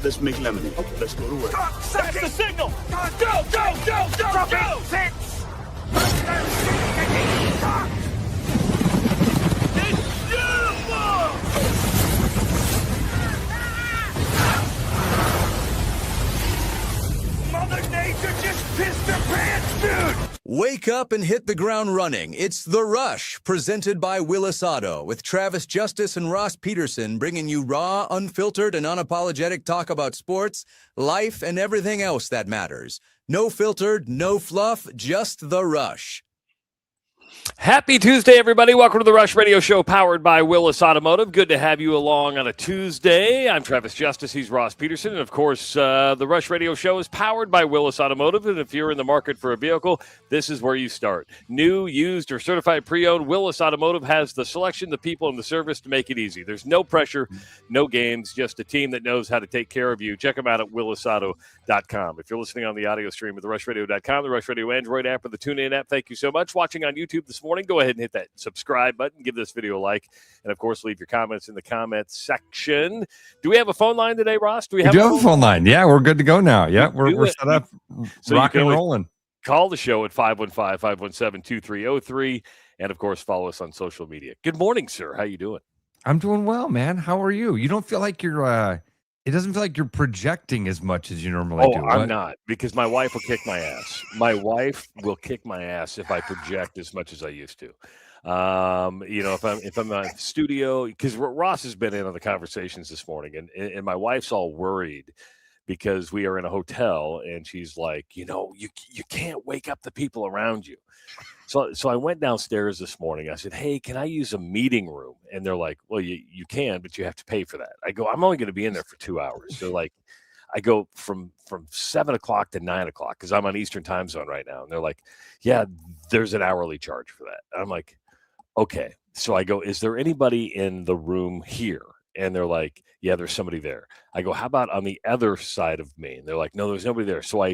let's make lemonade. Okay, let's go to work. That's the signal! Go! 6! It's beautiful! Mother Nature just pissed her pants, dude! Wake up and hit the ground running. It's The Rush, presented by Willis Auto, with Travis Justice and Ross Peterson bringing you raw, unfiltered, and unapologetic talk about sports, life, and everything else that matters. No filtered, no fluff, just The Rush. Happy Tuesday, everybody. Welcome to the Rush Radio Show, powered by Willis Automotive. Good to have you along on a Tuesday. I'm Travis Justice. He's Ross Peterson. And, of course, the Rush Radio Show is powered by Willis Automotive. And if you're in the market for a vehicle, this is where you start. New, used, or certified pre-owned, Willis Automotive has the selection, the people, and the service to make it easy. There's no pressure, no games, just a team that knows how to take care of you. Check them out at willisauto.com. If you're listening on the audio stream at therushradio.com, the Rush Radio Android app, or the TuneIn app, thank you so much. Watching on YouTube this morning, go ahead and hit that subscribe button, give this video a like, and of course leave your comments in the comments section. Do we have a phone line today, Ross? We do have a phone line. Yeah, we're good to go now. Yeah, we're set up, so rock and rolling. Call the show at 515-517-2303, and of course follow us on social media. Good morning, sir. How you doing? I'm doing well, man. How are you? You don't feel like you're it doesn't feel like you're projecting as much as you normally do. I'm not, because my wife will kick my ass. My wife will kick my ass if I project as much as I used to. If I'm in studio, because Ross has been in on the conversations this morning, and my wife's all worried because we are in a hotel, and she's like, you can't wake up the people around you. So I went downstairs this morning. I said, hey, can I use a meeting room? And they're like, well, you can, but you have to pay for that. I go, I'm only going to be in there for 2 hours. So like, I go from 7 o'clock to 9 o'clock because I'm on Eastern time zone right now. And they're like, yeah, there's an hourly charge for that. And I'm like, okay. So I go, is there anybody in the room here? And they're like, yeah, there's somebody there. I go, how about on the other side of me? And they're like, no, there's nobody there. So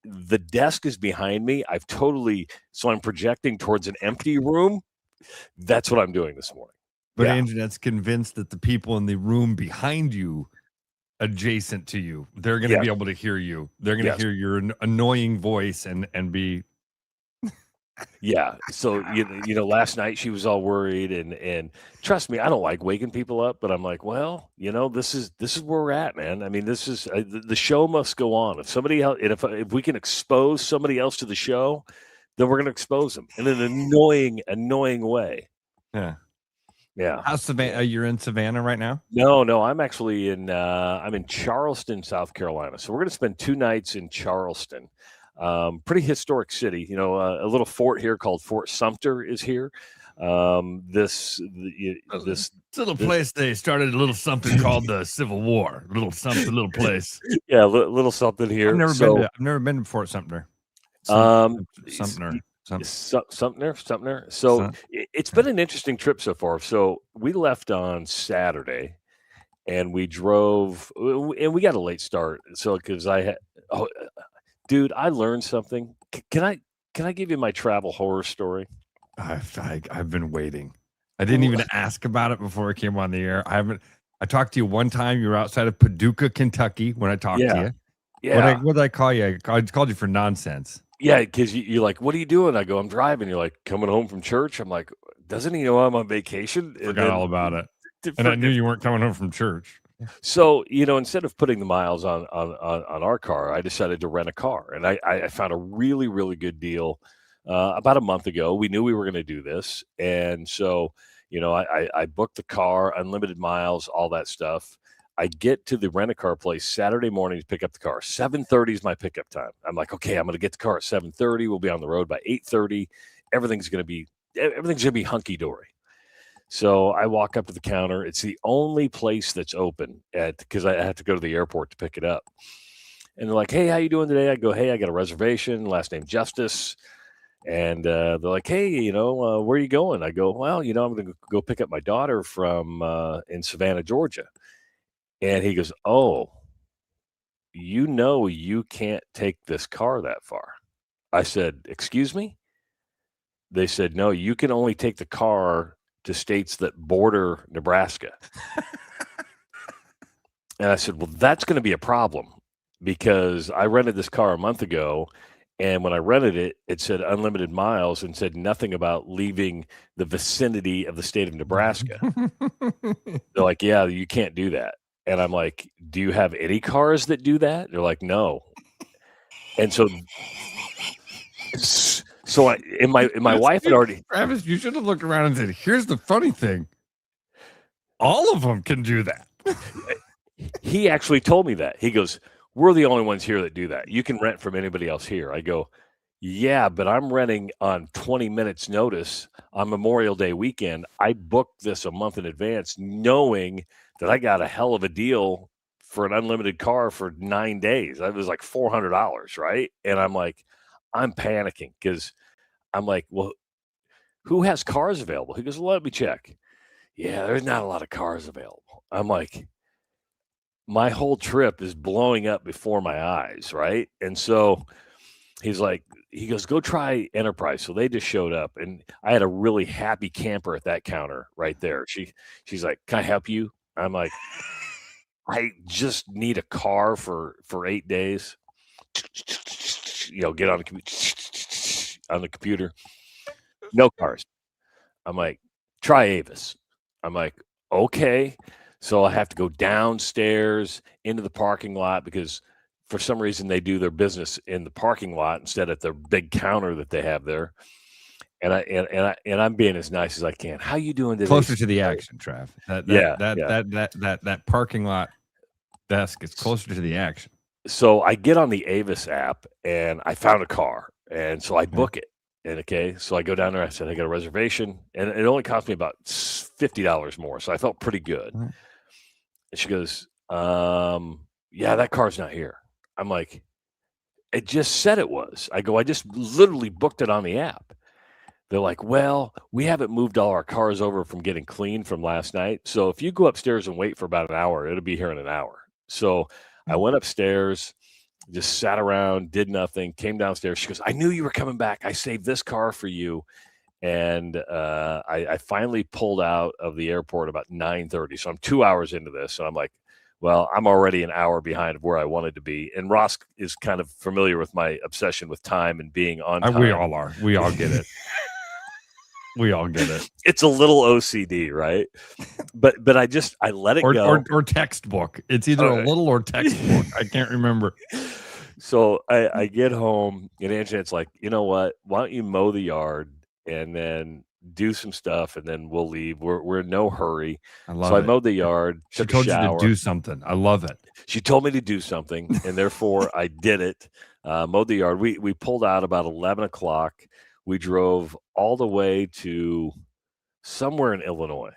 the desk is behind me. So I'm projecting towards an empty room. That's what I'm doing this morning. But yeah. Internet's convinced that the people in the room behind you, adjacent to you, they're going to be able to hear you. They're going to hear your annoying voice and be. Yeah. So, last night she was all worried and trust me, I don't like waking people up, but I'm like, well, this is where we're at, man. I mean, this is the show must go on. If somebody else, if we can expose somebody else to the show, then we're going to expose them in an annoying way. Yeah. Yeah. How's Savannah? You're in Savannah right now? No, I'm actually I'm in Charleston, South Carolina. So we're going to spend 2 nights in Charleston. Pretty historic city, a little fort here called Fort Sumter is here. This little place, they started a little something called the Civil War. Little place. Yeah, little something here. I've never been to Fort Sumter. Sumter. So it's been an interesting trip so far. So we left on Saturday, and we drove, and we got a late start. So because dude, I learned something. Can I give you my travel horror story? I've been waiting. I didn't even ask about it before I came on the air. I talked to you one time. You were outside of Paducah, Kentucky when I talked to you. Yeah. What did I call you? I called you for nonsense. Yeah, because you're like, what are you doing? I go, I'm driving. You're like, coming home from church. I'm like, doesn't he know I'm on vacation? Forgot all about it. And I knew you weren't coming home from church. So, instead of putting the miles on our car, I decided to rent a car. And I found a really, really good deal about a month ago. We knew we were going to do this. And so, I booked the car, unlimited miles, all that stuff. I get to the rent-a-car place Saturday morning to pick up the car. 7:30 is my pickup time. I'm like, okay, I'm going to get the car at 7:30. We'll be on the road by 8:30. Everything's going to be hunky-dory. So I walk up to the counter. It's the only place that's open because I have to go to the airport to pick it up. And they're like, hey, how you doing today? I go, hey, I got a reservation, last name Justice. And they're like, hey, where are you going? I go, well, I'm going to go pick up my daughter from in Savannah, Georgia. And he goes, oh, you can't take this car that far. I said, excuse me? They said, no, you can only take the car to states that border Nebraska. And I said, well, that's going to be a problem because I rented this car a month ago. And when I rented it, it said unlimited miles and said nothing about leaving the vicinity of the state of Nebraska. They're like, yeah, you can't do that. And I'm like, do you have any cars that do that? They're like, no. And so my wife had already. Travis, you should have looked around and said, here's the funny thing. All of them can do that. He actually told me that. He goes, we're the only ones here that do that. You can rent from anybody else here. I go, yeah, but I'm renting on 20 minutes notice on Memorial Day weekend. I booked this a month in advance knowing that I got a hell of a deal for an unlimited car for 9 days. That was like $400, right? And I'm like, I'm panicking because I'm like, well, who has cars available? He goes, well, let me check. Yeah, there's not a lot of cars available. I'm like, my whole trip is blowing up before my eyes, right? And so he goes, go try Enterprise. So they just showed up, and I had a really happy camper at that counter right there. She's like, can I help you? I'm like, I just need a car for 8 days. Get on the computer. No cars. I'm like, try Avis. I'm like, okay. So I have to go downstairs into the parking lot because for some reason they do their business in the parking lot instead of their big counter that they have there. And I'm being as nice as I can. How you doing today? Closer to the action, Trav. That parking lot desk is closer to the action. So I get on the Avis app and I found a car, and so I book it. And so I go down there. I said I got a reservation, and it only cost me about $50 more. So I felt pretty good. And she goes, yeah, that car's not here. I'm like, it just said it was. I go, I just literally booked it on the app. They're like, well, we haven't moved all our cars over from getting cleaned from last night. So if you go upstairs and wait for about an hour, it'll be here in an hour. So I went upstairs, just sat around, did nothing, came downstairs. She goes, I knew you were coming back. I saved this car for you. And I finally pulled out of the airport about 9:30. So I'm 2 hours into this. And I'm like, well, I'm already an hour behind of where I wanted to be. And Ross is kind of familiar with my obsession with time and being on time. We all are. We all get it. We all get it. It's a little OCD, right? But I let it go. Or textbook. It's either a little or textbook. I can't remember. So I get home, and Anjanette's like, you know what? Why don't you mow the yard and then do some stuff, and then we'll leave. We're in no hurry. I mowed the yard. She told you to do something. I love it. She told me to do something, and therefore I did it. Mowed the yard. We pulled out about 11 o'clock. We drove all the way to somewhere in Illinois.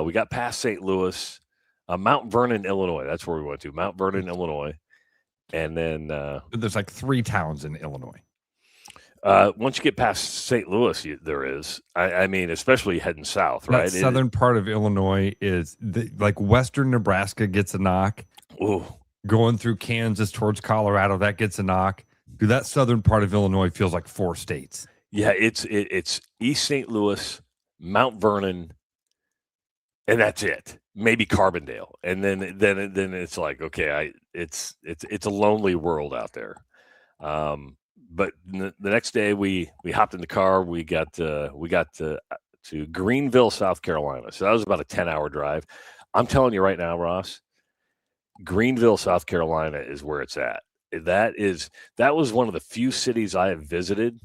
We got past St. Louis, Mount Vernon, Illinois. That's where we went to, Mount Vernon, Illinois. And then there's like 3 towns in Illinois. Once you get past St. Louis, there is. I mean, especially heading south, right? That southern part of Illinois is like western Nebraska gets a knock. Ooh. Going through Kansas towards Colorado, that gets a knock. Dude, that southern part of Illinois feels like 4 states. Yeah, it's East St. Louis, Mount Vernon, and that's it. Maybe Carbondale, and then it's like, okay, it's a lonely world out there. But the next day we hopped in the car. We got to Greenville, South Carolina. So that was about a 10-hour drive. I'm telling you right now, Ross, Greenville, South Carolina is where it's at. That was one of the few cities I have visited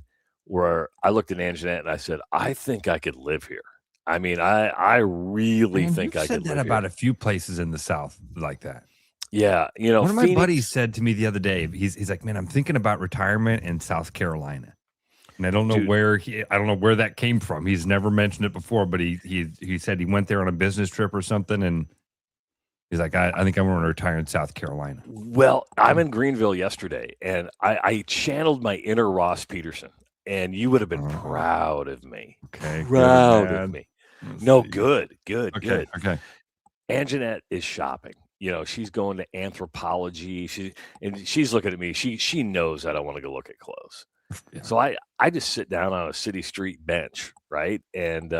where I looked at Anjanette and I said, I think I could live here. I mean, I really think I could live here. Said that about a few places in the South like that. Yeah, one of my buddies said to me the other day, he's like, man, I'm thinking about retirement in South Carolina, and I don't know where that came from. He's never mentioned it before, but he said he went there on a business trip or something, and he's like, I think I'm going to retire in South Carolina. Well, I'm in Greenville yesterday, and I channeled my inner Ross Peterson, and you would have been proud of me. Okay, proud of me. No, see. Good. Okay. Anjanette is shopping. She's going to Anthropology. She's looking at me. She knows I don't want to go look at clothes. Yeah. So I just sit down on a city street bench, right? And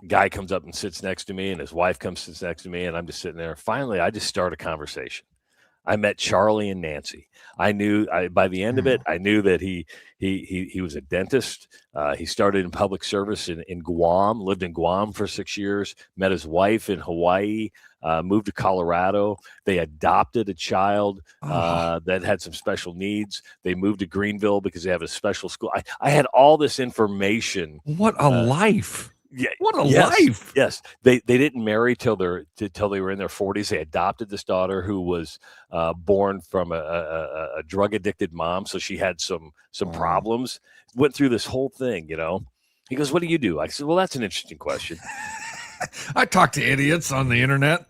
Guy comes up and sits next to me, and his wife comes sits next to me, and I'm just sitting there. Finally, I just start a conversation. I met Charlie and Nancy. I knew by the end of it, I knew that he was a dentist. He started in public service in Guam, lived in Guam for 6 years, met his wife in Hawaii, moved to Colorado. They adopted a child that had some special needs. They moved to Greenville because they have a special school. I had all this information. What a life. Yeah, what a life. Yes. They didn't marry till they were in their 40s. They adopted this daughter who was born from a drug addicted mom. So she had some problems, went through this whole thing, you know. He goes, "What do you do?" I said, "Well, that's an interesting question." I talk to idiots on the internet.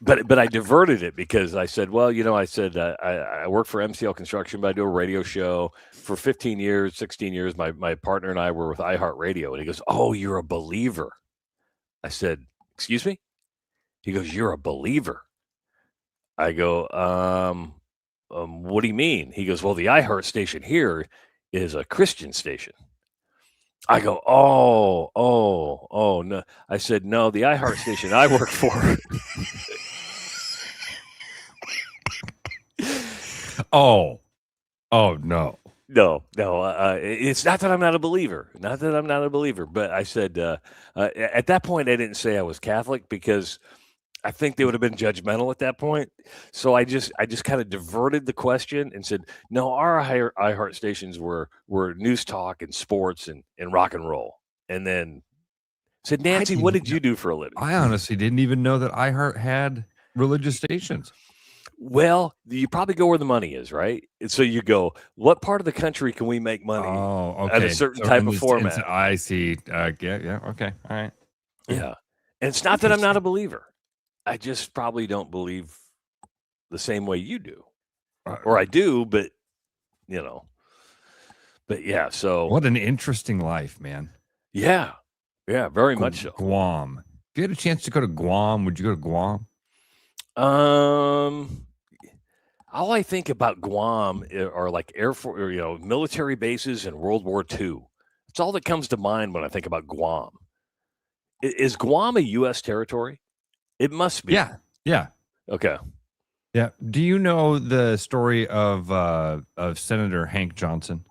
But I diverted it because I said, well, you know, I work for MCL Construction, but I do a radio show for 15 years, 16 years. My partner and I were with iHeartRadio. And he goes, "Oh, you're a believer." I said, "Excuse me?" He goes, "You're a believer." I go, what do you mean? He goes, "Well, the iHeart station here is a Christian station." I go, oh, no. I said, "No, the iHeart station I work for." Oh, no. No. It's not that I'm not a believer. Not that I'm not a believer. But I said, at that point, I didn't say I was Catholic because I think they would have been judgmental at that point. So I just kind of diverted the question and said, no, our iHeart stations were news talk and sports and rock and roll. And then said, "Nancy, what did you do for a living?" I honestly didn't even know that iHeart had religious stations. Well, you probably go where the money is, right? And so you go, what part of the country can we make money at a certain type of format? I see. Yeah. Okay. All right. Yeah. And it's not that I'm not a believer. I just probably don't believe the same way you do. Or I do, but, you know. But, yeah, so. What an interesting life, man. Yeah. Yeah, very much so. Guam. If you had a chance to go to Guam, would you go to Guam? All I think about Guam are like Air Force, or, you know, military bases in World War II. It's all that comes to mind when I think about Guam. Is Guam a U.S. territory? It must be. Yeah. Okay. Yeah. Do you know the story of Senator Hank Johnson?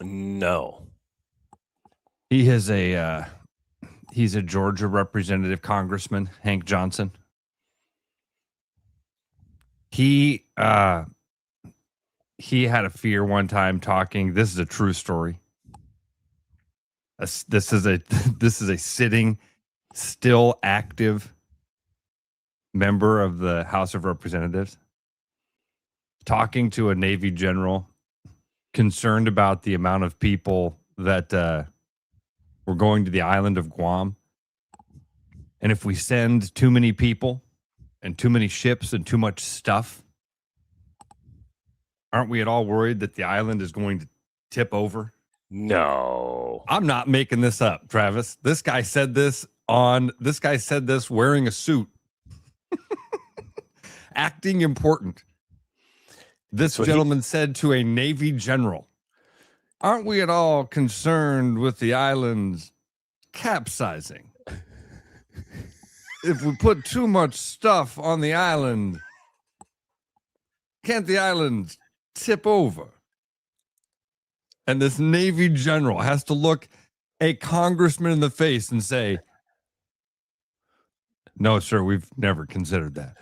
No. He is he's a Georgia representative congressman, Hank Johnson. He had a fear one time talking. This is a true story. This is a sitting, still active member of the House of Representatives talking to a Navy general concerned about the amount of people that were going to the island of Guam. And if we send too many people and too many ships and too much stuff, aren't we at all worried that the island is going to tip over? No. I'm not making this up, Travis. This guy said this wearing a suit. Acting important. This gentleman said to a Navy general, "Aren't we at all concerned with the islands capsizing? If we put too much stuff on the island, can't the island tip over?" And this Navy general has to look a congressman in the face and say, "No, sir, we've never considered that."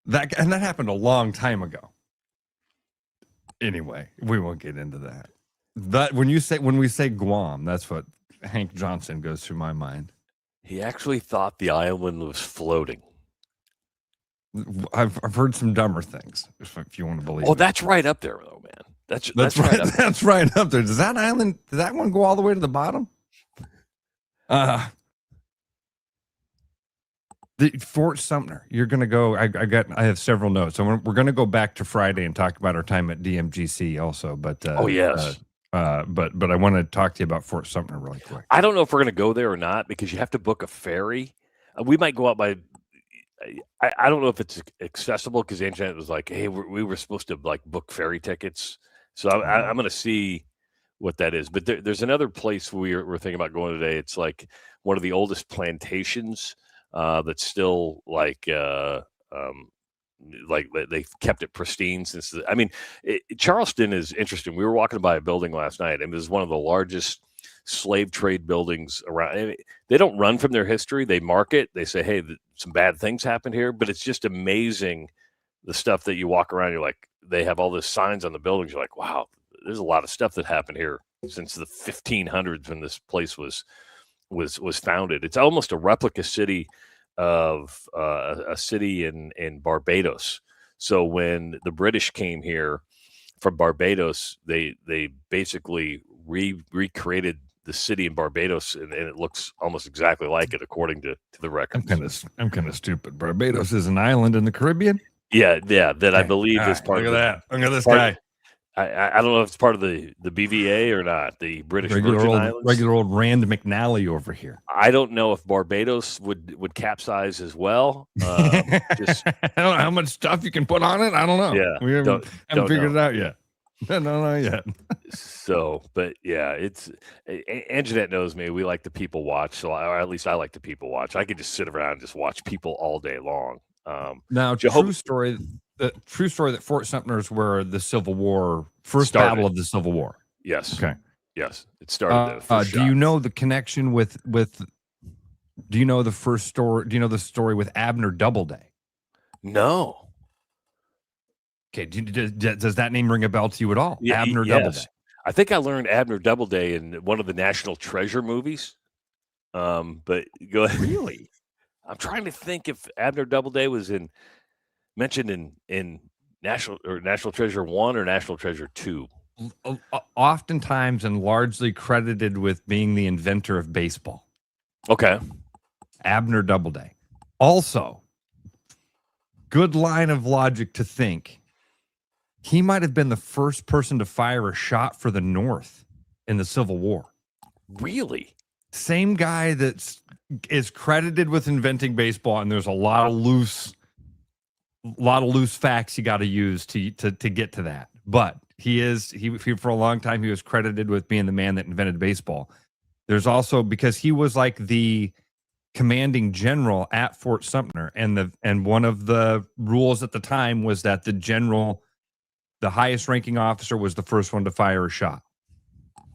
That happened a long time ago. Anyway, we won't get into that. That when we say Guam, that's what Hank Johnson goes through my mind. He actually thought the island was floating. I've heard some dumber things, if you want to believe. Oh, that's right up there, though, man. That's right. That's right up there. Does that one go all the way to the bottom? Fort Sumter. You're gonna go. I have several notes. So we're gonna go back to Friday and talk about our time at DMGC also. But oh yes. But I want to talk to you about Fort Sumter really quick. I don't know if we're gonna go there or not because you have to book a ferry. We might go out by. I don't know if it's accessible because Anjanette was like, "Hey, we were supposed to like book ferry tickets." So I'm going to see what that is. But there's another place we're thinking about going today. It's like one of the oldest plantations that's still like they've kept it pristine since. Charleston is interesting. We were walking by a building last night, and it was one of the largest slave trade buildings around. They don't run from their history. They mark it. They say, hey, some bad things happened here, but it's just amazing the stuff that you walk around. You're like, they have all these signs on the buildings. You're like, wow, there's a lot of stuff that happened here since the 1500s when this place was founded. It's almost a replica city of a city in Barbados. So when the British came here from Barbados, they basically recreated the city in Barbados, and it looks almost exactly like it according to the records. I'm kind of stupid. Barbados is an island in the Caribbean. Yeah. That I believe is part of that. Look at this guy. I don't know if it's part of the BVA or not. The British Virgin Islands. Regular old Rand McNally over here. I don't know if Barbados would capsize as well. I don't know how much stuff you can put on it. I don't know. Yeah, we haven't figured it out yet. No, not yet. So, but yeah, it's Anjanette knows me. We like to people watch, or at least I like to people watch. I could just sit around and just watch people all day long. Now, true story. The true story that Fort Sumter's where the Civil War started. Battle of the Civil War. Yes. Okay. Yes, it started there. Do you know the connection with? Do you know the first story? Do you know the story with Abner Doubleday? No. Okay, does that name ring a bell to you at all? Yeah, Abner yes. Doubleday. I think I learned Abner Doubleday in one of the National Treasure movies. But go ahead. Really? I'm trying to think if Abner Doubleday was mentioned in National Treasure 1 or National Treasure 2. Oftentimes and largely credited with being the inventor of baseball. Okay. Abner Doubleday. Also, good line of logic to think he might have been the first person to fire a shot for the North in the Civil War. Really? Same guy that is credited with inventing baseball, and there's a lot of loose facts you got to use to get to that. But he for a long time he was credited with being the man that invented baseball. There's also, because he was like the commanding general at Fort Sumter, and one of the rules at the time was that the highest ranking officer was the first one to fire a shot.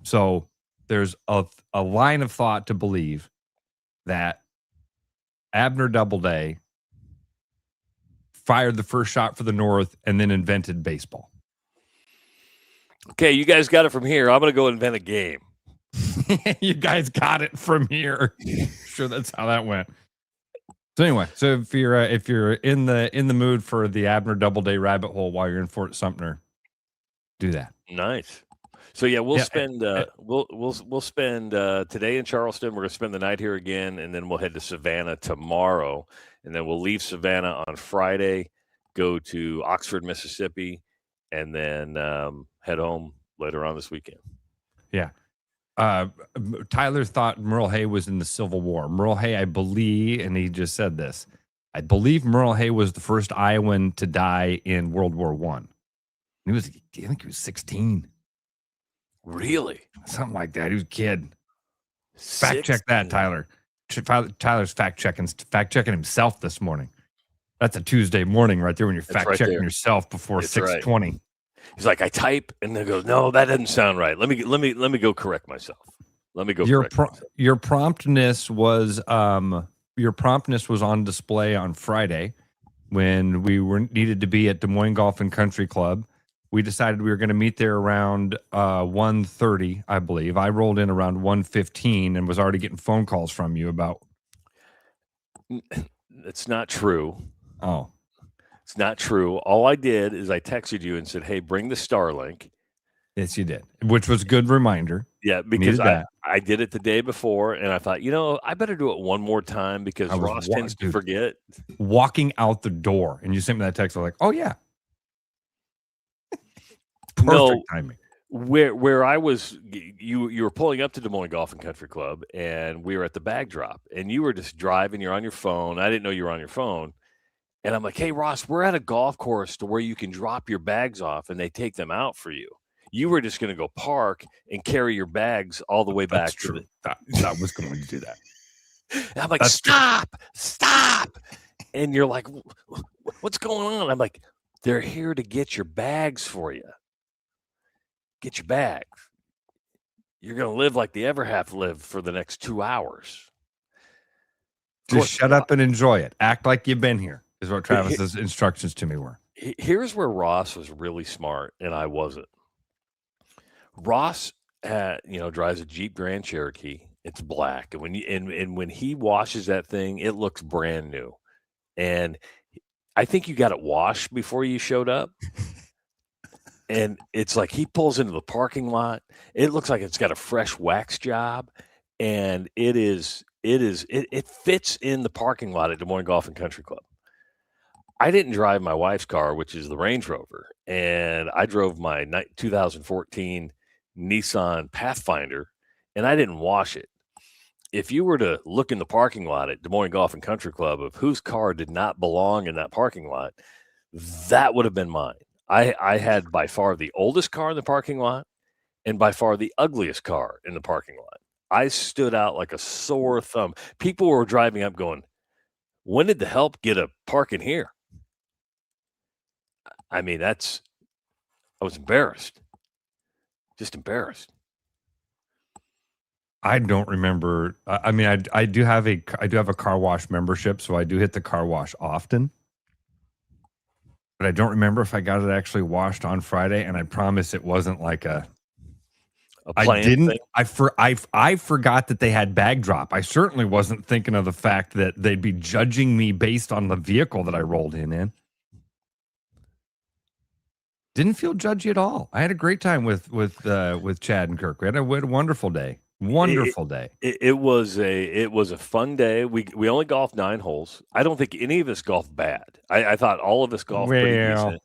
So there's a line of thought to believe that Abner Doubleday fired the first shot for the North and then invented baseball. Okay, you guys got it from here. I'm going to go invent a game. You guys got it from here. Sure, that's how that went. So anyway, if you're in the mood for the Abner Doubleday rabbit hole while you're in Fort Sumter, do that. Nice. So yeah, we'll spend today in Charleston. We're going to spend the night here again, and then we'll head to Savannah tomorrow, and then we'll leave Savannah on Friday, go to Oxford, Mississippi, and then head home later on this weekend. Yeah. Tyler thought Merle Hay was in the Civil War. Merle Hay, I believe, and he just said this, I believe Merle Hay was the first Iowan to die in World War I. I think he was 16. Really? Something like that. He was a kid. Fact check that, Tyler. Tyler's fact checking himself this morning. That's a Tuesday morning right there when you're fact checking yourself before 6:20. Right. He's like, I type, and then goes, no, that doesn't sound right. Let me go correct myself. Your promptness was on display on Friday when we needed to be at Des Moines Golf and Country Club. We decided we were going to meet there around 1:30, I believe. I rolled in around 1:15 and was already getting phone calls from you about. It's not true. Oh. It's not true. All I did is I texted you and said, hey, bring the Starlink. Yes, you did, which was a good reminder. Yeah, because I did it the day before, and I thought, I better do it one more time because Ross tends to forget. Walking out the door, and you sent me that text. I was like, oh, yeah. Perfect timing. Where I was, you were pulling up to Des Moines Golf and Country Club, and we were at the bag drop, and you were just driving. You're on your phone. I didn't know you were on your phone. And I'm like, hey, Ross, we're at a golf course to where you can drop your bags off and they take them out for you. You were just going to go park and carry your bags all the way back. That's true. That was going to do that. And I'm like, That's stop. And you're like, what's going on? I'm like, they're here to get your bags for you. Get your bags. You're going to live like they ever have lived for the next 2 hours. Just shut up and enjoy it. Act like you've been here, is what Travis's instructions to me were. Here's where Ross was really smart, and I wasn't. Ross, drives a Jeep Grand Cherokee. It's black, and when he washes that thing, it looks brand new. And I think you got it washed before you showed up. And it's like he pulls into the parking lot. It looks like it's got a fresh wax job, and it fits in the parking lot at Des Moines Golf and Country Club. I didn't drive my wife's car, which is the Range Rover, and I drove my 2014 Nissan Pathfinder, and I didn't wash it. If you were to look in the parking lot at Des Moines Golf and Country Club of whose car did not belong in that parking lot, that would have been mine. I had by far the oldest car in the parking lot and by far the ugliest car in the parking lot. I stood out like a sore thumb. People were driving up going, when did the help get a park in here? I mean, I was embarrassed. Just embarrassed. I don't remember. I mean, I do have a car wash membership, so I do hit the car wash often. But I don't remember if I got it actually washed on Friday, and I promise it wasn't like a I didn't. Thing. I forgot that they had bag drop. I certainly wasn't thinking of the fact that they'd be judging me based on the vehicle that I rolled in. Didn't feel judgy at all. I had a great time with Chad and Kirk. We had a wonderful day. Wonderful day. It was a fun day. We only golfed 9 holes. I don't think any of us golfed bad. I thought all of us golfed pretty decent.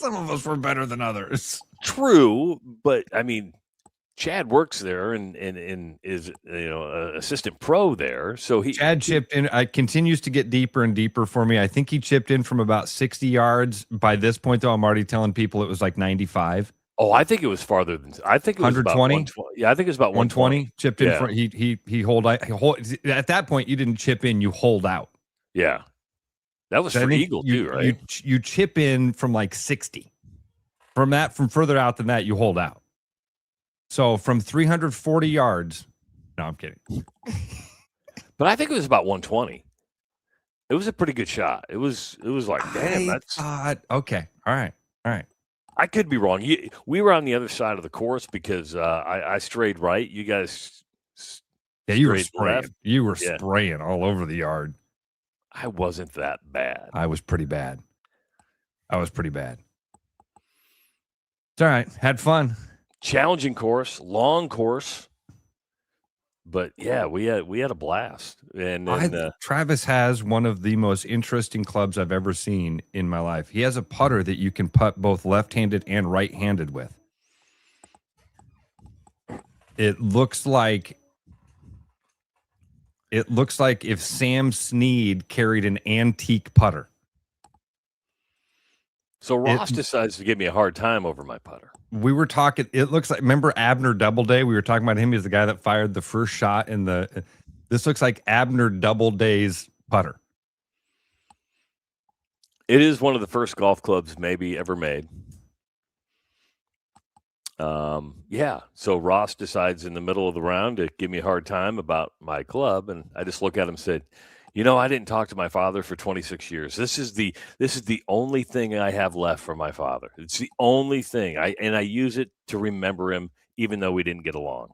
Some of us were better than others. True, but I mean, Chad works there and is assistant pro there. So Chad chipped in. Continues to get deeper and deeper for me. I think he chipped in from about 60 yards. By this point, though, I'm already telling people it was like 95. Oh, I think it was farther than. I think it was 120. About 120. Yeah, I think it was about 120. Chipped in. From, he hold. At that point, you didn't chip in. You hold out. Yeah, that was for Eagle too, right? You chip in from like 60. From further out than that, you hold out. So from 340 yards, no, I'm kidding. But I think it was about 120. It was a pretty good shot. It was like, damn, that's okay. All right. I could be wrong. We were on the other side of the course because I strayed right. You guys, you were spraying. Left. You were spraying all over the yard. I wasn't that bad. I was pretty bad. It's all right. Had fun. Challenging course, long course, but yeah, we had a blast. And Travis has one of the most interesting clubs I've ever seen in my life. He has a putter that you can putt both left-handed and right-handed with. It looks like if Sam Snead carried an antique putter. So Ross decides to give me a hard time over my putter. We were talking, it looks like, remember Abner Doubleday? We were talking about him. He's the guy that fired the first shot in this looks like Abner Doubleday's putter. It is one of the first golf clubs maybe ever made. So Ross decides in the middle of the round to give me a hard time about my club. And I just look at him and said, I didn't talk to my father for 26 years. This is the only thing I have left from my father. It's the only thing. I use it to remember him, even though we didn't get along.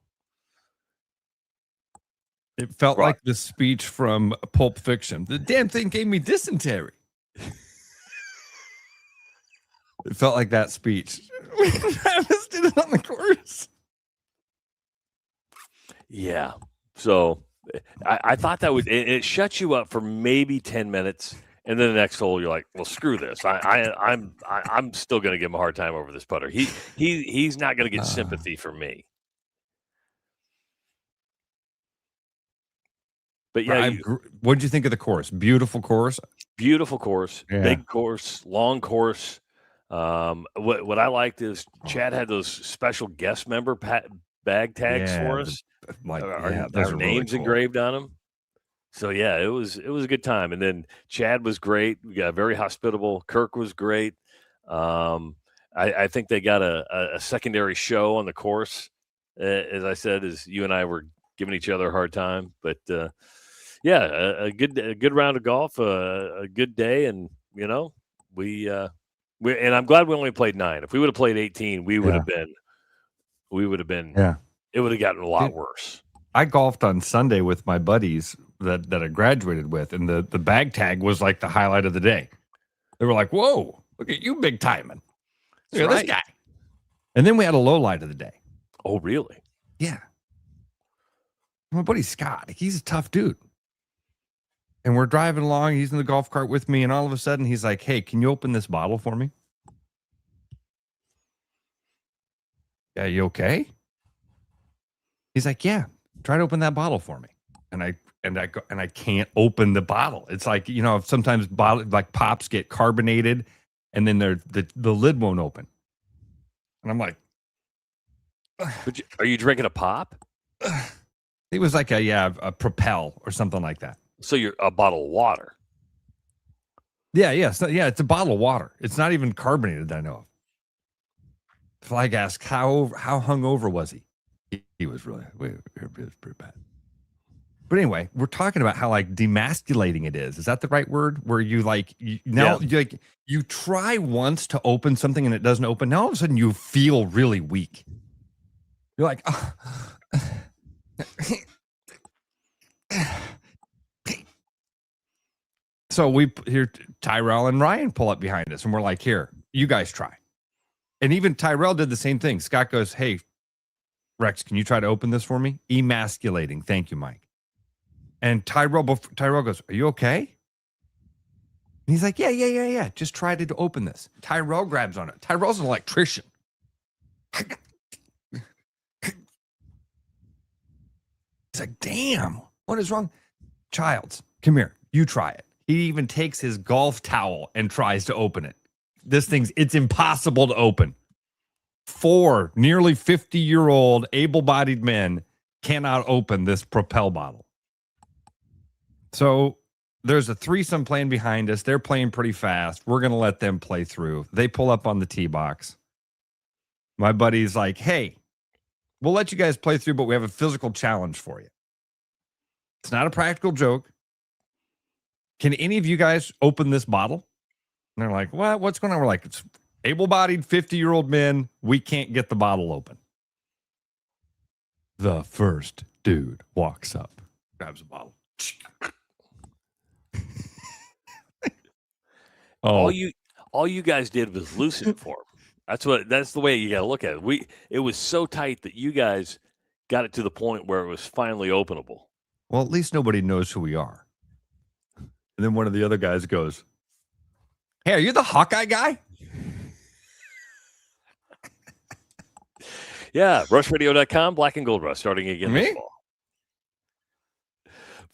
It felt like the speech from Pulp Fiction. The damn thing gave me dysentery. It felt like that speech. Travis did it on the course. Yeah. So I thought that it shuts you up for maybe 10 minutes, and then the next hole you're like, well, screw this. I'm still going to give him a hard time over this putter. He's not going to get sympathy from me. But yeah, what did you think of the course? Beautiful course. Beautiful course, Big course, long course. What I liked is Chad had those special guest member bag tags for us. Those our are names really cool. engraved on them. So yeah, it was a good time. And then Chad was great. We got very hospitable. Kirk was great. I think they got a secondary show on the course. As I said, as you and I were giving each other a hard time, but yeah, a good round of golf, a good day, and we and I'm glad we only played 9. If we would have played 18, we would have been. Yeah, it would have gotten a lot worse. I golfed on Sunday with my buddies that I graduated with, and the bag tag was like the highlight of the day. They were like, "Whoa, look at you, big timing! Look at this guy!" And then we had a low light of the day. Oh, really? Yeah. My buddy Scott, he's a tough dude. And we're driving along. He's in the golf cart with me, and all of a sudden, he's like, "Hey, can you open this bottle for me?" Yeah, you okay? He's like, "Yeah, try to open that bottle for me." And I can't open the bottle. It's like, sometimes like pops get carbonated, and then the lid won't open. And I'm like, are you drinking a pop? It was like a Propel or something like that. So you're a bottle of water. Yeah. So, yeah, it's a bottle of water. It's not even carbonated that I know of. Flag asked, how hungover was he? He was really, it was pretty bad. But anyway, we're talking about how like demasculating it is. Is that the right word? Where you you try once to open something and it doesn't open. Now all of a sudden you feel really weak. You're like, oh. So we hear Tyrell and Ryan pull up behind us, and we're like, "Here, you guys try." And even Tyrell did the same thing. Scott goes, "Hey, Rex, can you try to open this for me?" Emasculating. Thank you, Mike. And Tyrell goes, "Are you okay?" And he's like, Yeah. Just try to open this. Tyrell grabs on it. Tyrell's an electrician. He's like, "Damn, what is wrong?" Childs, come here. You try it. He even takes his golf towel and tries to open it. It's impossible to open. 4 nearly 50-year-old able-bodied men cannot open this Propel bottle. So there's a threesome playing behind us. They're playing pretty fast. We're going to let them play through. They pull up on the tee box. My buddy's like, "Hey, we'll let you guys play through, but we have a physical challenge for you. It's not a practical joke. Can any of you guys open this bottle?" And they're like, "What? What's going on?" We're like, "It's able-bodied 50-year-old men. We can't get the bottle open." The first dude walks up, grabs a bottle. All you guys did was loosen it for him. That's the way you got to look at it. It was so tight that you guys got it to the point where it was finally openable. Well, at least nobody knows who we are. And then one of the other guys goes, "Hey, are you the Hawkeye guy?" Yeah, rushradio.com, Black and Gold Rush, starting again this fall.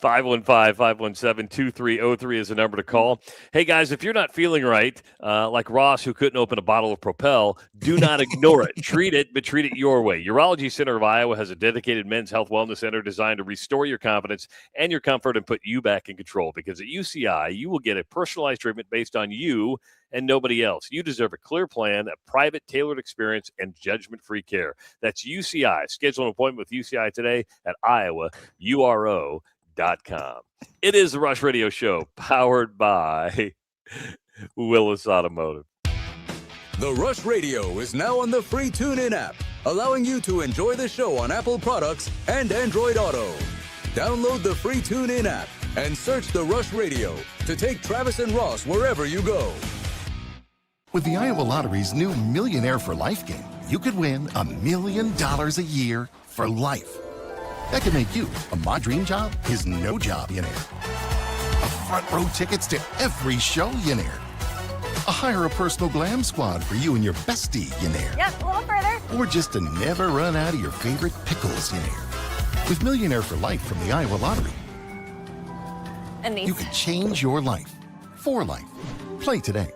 515-517-2303 is the number to call. Hey, guys, if you're not feeling right, like Ross, who couldn't open a bottle of Propel, do not ignore it. Treat it, but treat it your way. Urology Center of Iowa has a dedicated men's health wellness center designed to restore your confidence and your comfort and put you back in control. Because at UCI, you will get a personalized treatment based on you and nobody else. You deserve a clear plan, a private, tailored experience, and judgment-free care. That's UCI. Schedule an appointment with UCI today at iowauro.com. It is the Rush Radio Show, powered by Willis Automotive. The Rush Radio is now on the free TuneIn app, allowing you to enjoy the show on Apple products and Android Auto. Download the free TuneIn app and search the Rush Radio to take Travis and Ross wherever you go. With the Iowa Lottery's new Millionaire for Life game, you could win $1 million a year for life. That could make you a My Dream Job is No Job-ionaire. A front row tickets to every show-yonaire. A hire a personal glam squad for you and your bestie-yonaire. Yep, a little further. Or just to never run out of your favorite pickles-yonaire. With Millionaire for Life from the Iowa Lottery, And you can change your life for life. Play today.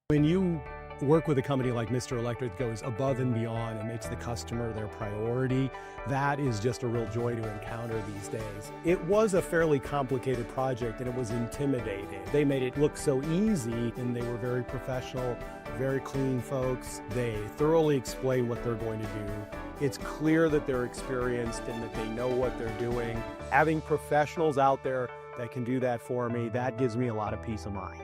When you work with a company like Mr. Electric that goes above and beyond and makes the customer their priority, that is just a real joy to encounter these days. It was a fairly complicated project and it was intimidating. They made it look so easy and they were very professional, very clean folks. They thoroughly explain what they're going to do. It's clear that they're experienced and that they know what they're doing. Having professionals out there that can do that for me, that gives me a lot of peace of mind.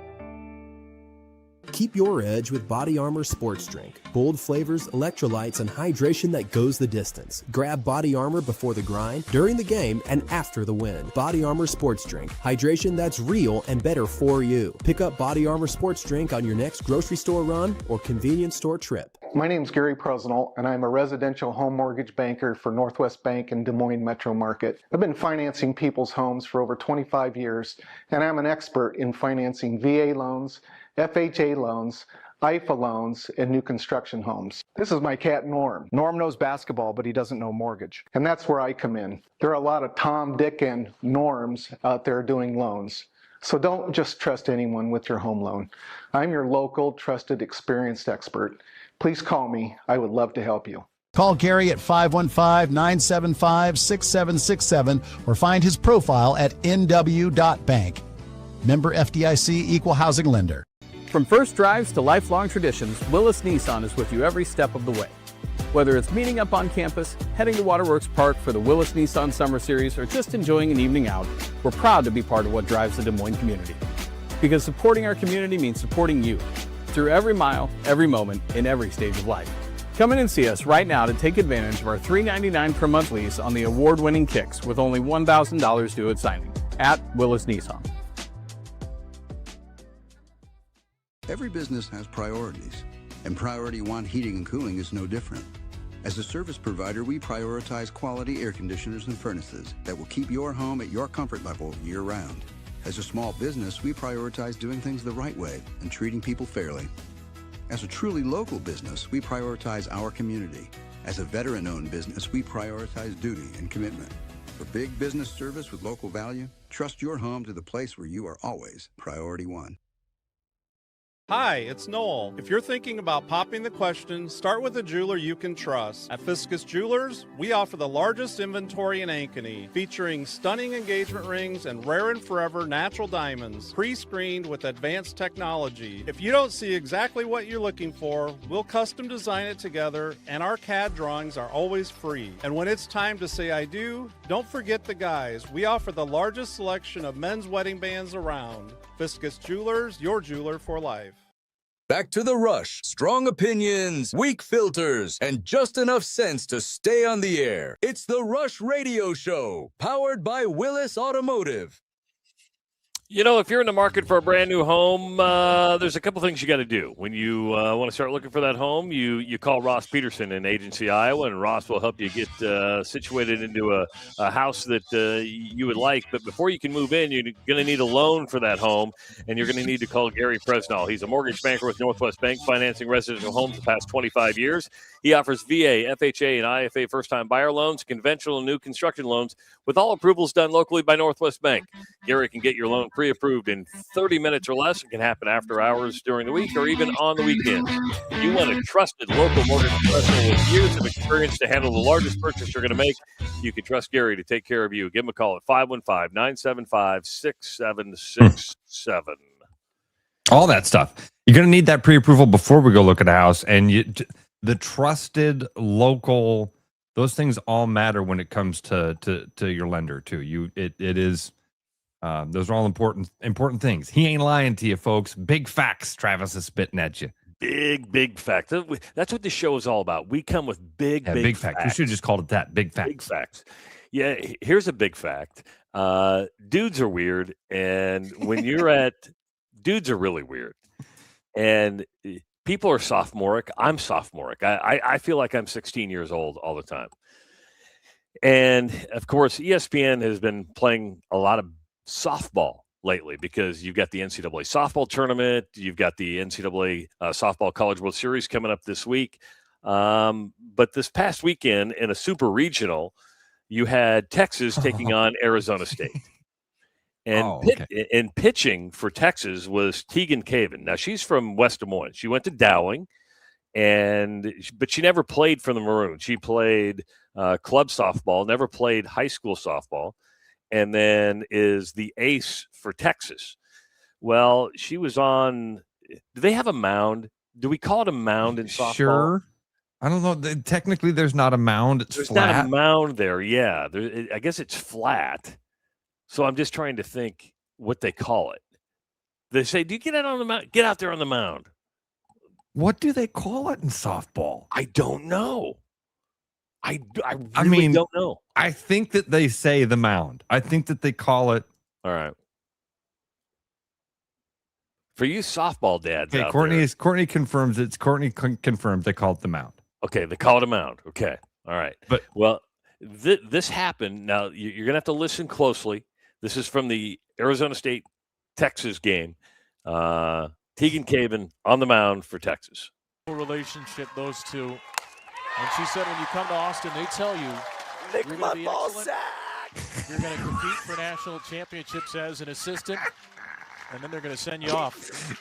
Keep your edge with Body Armor Sports Drink. Bold flavors, electrolytes, and hydration that goes the distance. Grab Body Armor before the grind, during the game, and after the win. Body Armor Sports Drink. Hydration that's real and better for you. Pick up Body Armor Sports Drink on your next grocery store run or convenience store trip. My name is Gary Presnell, and I'm a residential home mortgage banker for Northwest Bank in Des Moines Metro Market. I've been financing people's homes for over 25 years, and I'm an expert in financing VA loans, FHA loans, IFA loans, and new construction homes. This is my cat Norm. Norm knows basketball, but he doesn't know mortgage. And that's where I come in. There are a lot of Tom, Dick, and Norms out there doing loans. So don't just trust anyone with your home loan. I'm your local, trusted, experienced expert. Please call me. I would love to help you. Call Gary at 515-975-6767 or find his profile at nw.bank. Member FDIC, Equal Housing Lender. From first drives to lifelong traditions, Willis Nissan is with you every step of the way. Whether it's meeting up on campus, heading to Waterworks Park for the Willis Nissan Summer Series, or just enjoying an evening out, we're proud to be part of what drives the Des Moines community. Because supporting our community means supporting you through every mile, every moment, in every stage of life. Come in and see us right now to take advantage of our $399 per month lease on the award-winning Kicks with only $1,000 due at signing at Willis Nissan. Every business has priorities, and Priority One Heating and Cooling is no different. As a service provider, we prioritize quality air conditioners and furnaces that will keep your home at your comfort level year-round. As a small business, we prioritize doing things the right way and treating people fairly. As a truly local business, we prioritize our community. As a veteran-owned business, we prioritize duty and commitment. For big business service with local value, trust your home to the place where you are always Priority One. Hi, it's Noel. If you're thinking about popping the question, start with a jeweler you can trust. At Fiscus Jewelers, we offer the largest inventory in Ankeny, featuring stunning engagement rings and rare and forever natural diamonds, pre-screened with advanced technology. If you don't see exactly what you're looking for, we'll custom design it together, and our CAD drawings are always free. And when it's time to say I do, don't forget the guys. We offer the largest selection of men's wedding bands around. Fiscus Jewelers, your jeweler for life. Back to the rush. Strong opinions, weak filters, and just enough sense to stay on the air. It's the Rush Radio Show, powered by Willis Automotive. You know, if you're in the market for a brand new home, there's a couple things you got to do. When you want to start looking for that home, you call Ross Peterson in Agency, Iowa, and Ross will help you get situated into a house that you would like. But before you can move in, you're going to need a loan for that home, and you're going to need to call Gary Presnell. He's a mortgage banker with Northwest Bank, financing residential homes the past 25 years. He offers VA, FHA, and IFA first-time buyer loans, conventional and new construction loans, with all approvals done locally by Northwest Bank. Gary can get your loan pre-approved in 30 minutes or less. It can happen after hours during the week or even on the weekend. If you want a trusted local mortgage professional with years of experience to handle the largest purchase you're going to make, you can trust Gary to take care of you. Give him a call at 515-975-6767. All that stuff. You're going to need that pre-approval before we go look at a house. And the trusted local, those things all matter when it comes to your lender too. It is those are all important things. He ain't lying to you, folks. Big facts. Travis is spitting at you. Big facts. That's what this show is all about. We come with big facts. We should have just called it that. Big facts. Big facts. Yeah. Here's a big fact. Dudes are weird, and when you're at dudes are really weird, and people are sophomoric. I'm sophomoric. I feel like I'm 16 years old all the time. And, of course, ESPN has been playing a lot of softball lately because you've got the NCAA softball tournament. You've got the NCAA softball College World Series coming up this week. But this past weekend in a super regional, you had Texas taking on Arizona State. And and pitching for Texas was Tegan Caven. Now she's from West Des Moines. She went to Dowling, but she never played for the Maroons. She played club softball, never played high school softball, and then is the ace for Texas. Well, she was on. Do they have a mound? Do we call it a mound in softball? Sure. I don't know. Technically, there's not a mound. It's There's flat. not a mound there. Yeah, I guess it's flat. So I'm just trying to think what they call it. They say, "Do you get out on the mound? Get out there on the mound." What do they call it in softball? I don't know. I really don't know. I think that they say the mound. I think that they call it. All right. For you softball dads Okay, out Courtney confirms it's Courtney confirms they call it the mound. Okay, they call it a mound. Okay, all right. But this happened. Now you're gonna have to listen closely. This is from the Arizona State Texas game. Tegan Caven on the mound for Texas. Relationship, those two. And she said, when you come to Austin, they tell you Lick you're my going to be ball excellent. sack. You're going to compete for national championships as an assistant, and then they're going to send you off.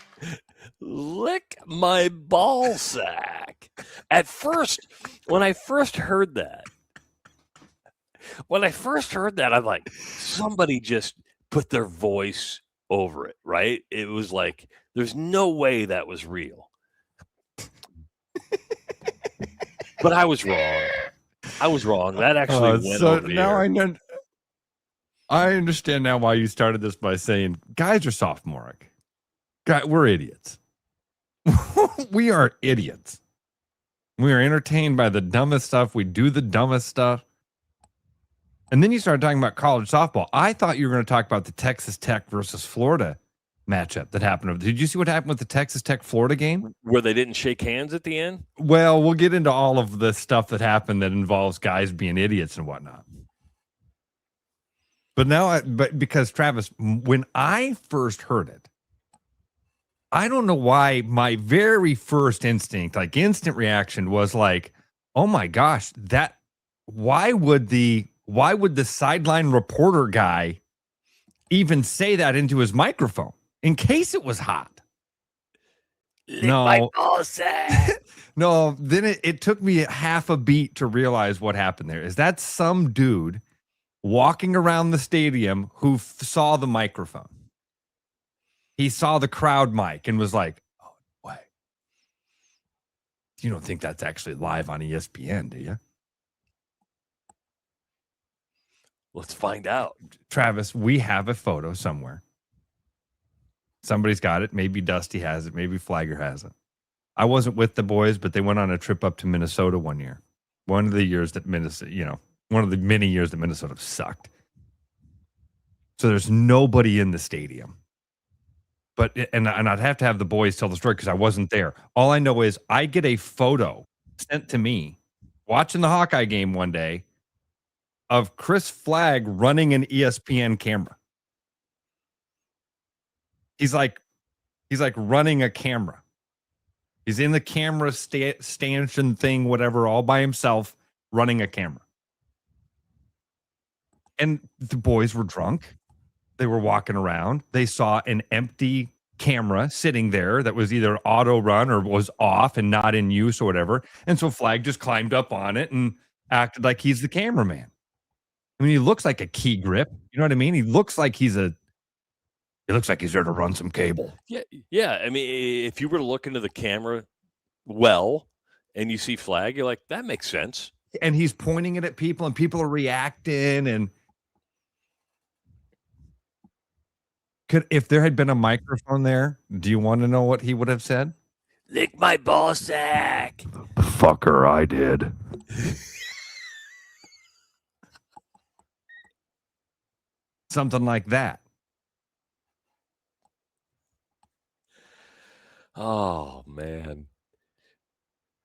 Lick my ball sack. At first, when I first heard that, I'm like, somebody just put their voice over it, right? It was like, there's no way that was real. But I was wrong. That actually went over the now air. I understand now why you started this by saying guys are sophomoric. We're idiots. We are idiots. We are entertained by the dumbest stuff. We do the dumbest stuff. And then you started talking about college softball. I thought you were going to talk about the Texas Tech versus Florida matchup that happened. Did you see what happened with the Texas Tech Florida game? Where they didn't shake hands at the end? Well, we'll get into all of the stuff that happened that involves guys being idiots and whatnot. But because Travis, when I first heard it, I don't know why my very first instinct, like instant reaction, was like, oh my gosh, why would the sideline reporter guy even say that into his microphone in case it was hot? Lick my ball sack. No, then it took me half a beat to realize what happened there. Is that some dude walking around the stadium who saw the microphone? He saw the crowd mic and was like, oh, wait. You don't think that's actually live on ESPN, do you? Let's find out. Travis, we have a photo somewhere. Somebody's got it. Maybe Dusty has it. Maybe Flagger has it. I wasn't with the boys, but they went on a trip up to Minnesota one year. One of the years that Minnesota, one of the many years that Minnesota sucked. So there's nobody in the stadium. But and I'd have to have the boys tell the story because I wasn't there. All I know is I get a photo sent to me watching the Hawkeye game one day of Chris Flagg running an ESPN camera. He's like running a camera. He's in the camera stanchion thing, whatever, all by himself, running a camera. And the boys were drunk. They were walking around. They saw an empty camera sitting there that was either auto run or was off and not in use or whatever. And so Flagg just climbed up on it and acted like he's the cameraman. I mean, he looks like a key grip. You know what I mean? He looks like he's there to run some cable. Yeah. I mean, if you were to look into the camera well and you see Flagg, you're like, that makes sense. And he's pointing it at people and people are reacting. And if there had been a microphone there, do you want to know what he would have said? Lick my ball sack. Fucker, I did. Something like that. Oh, man.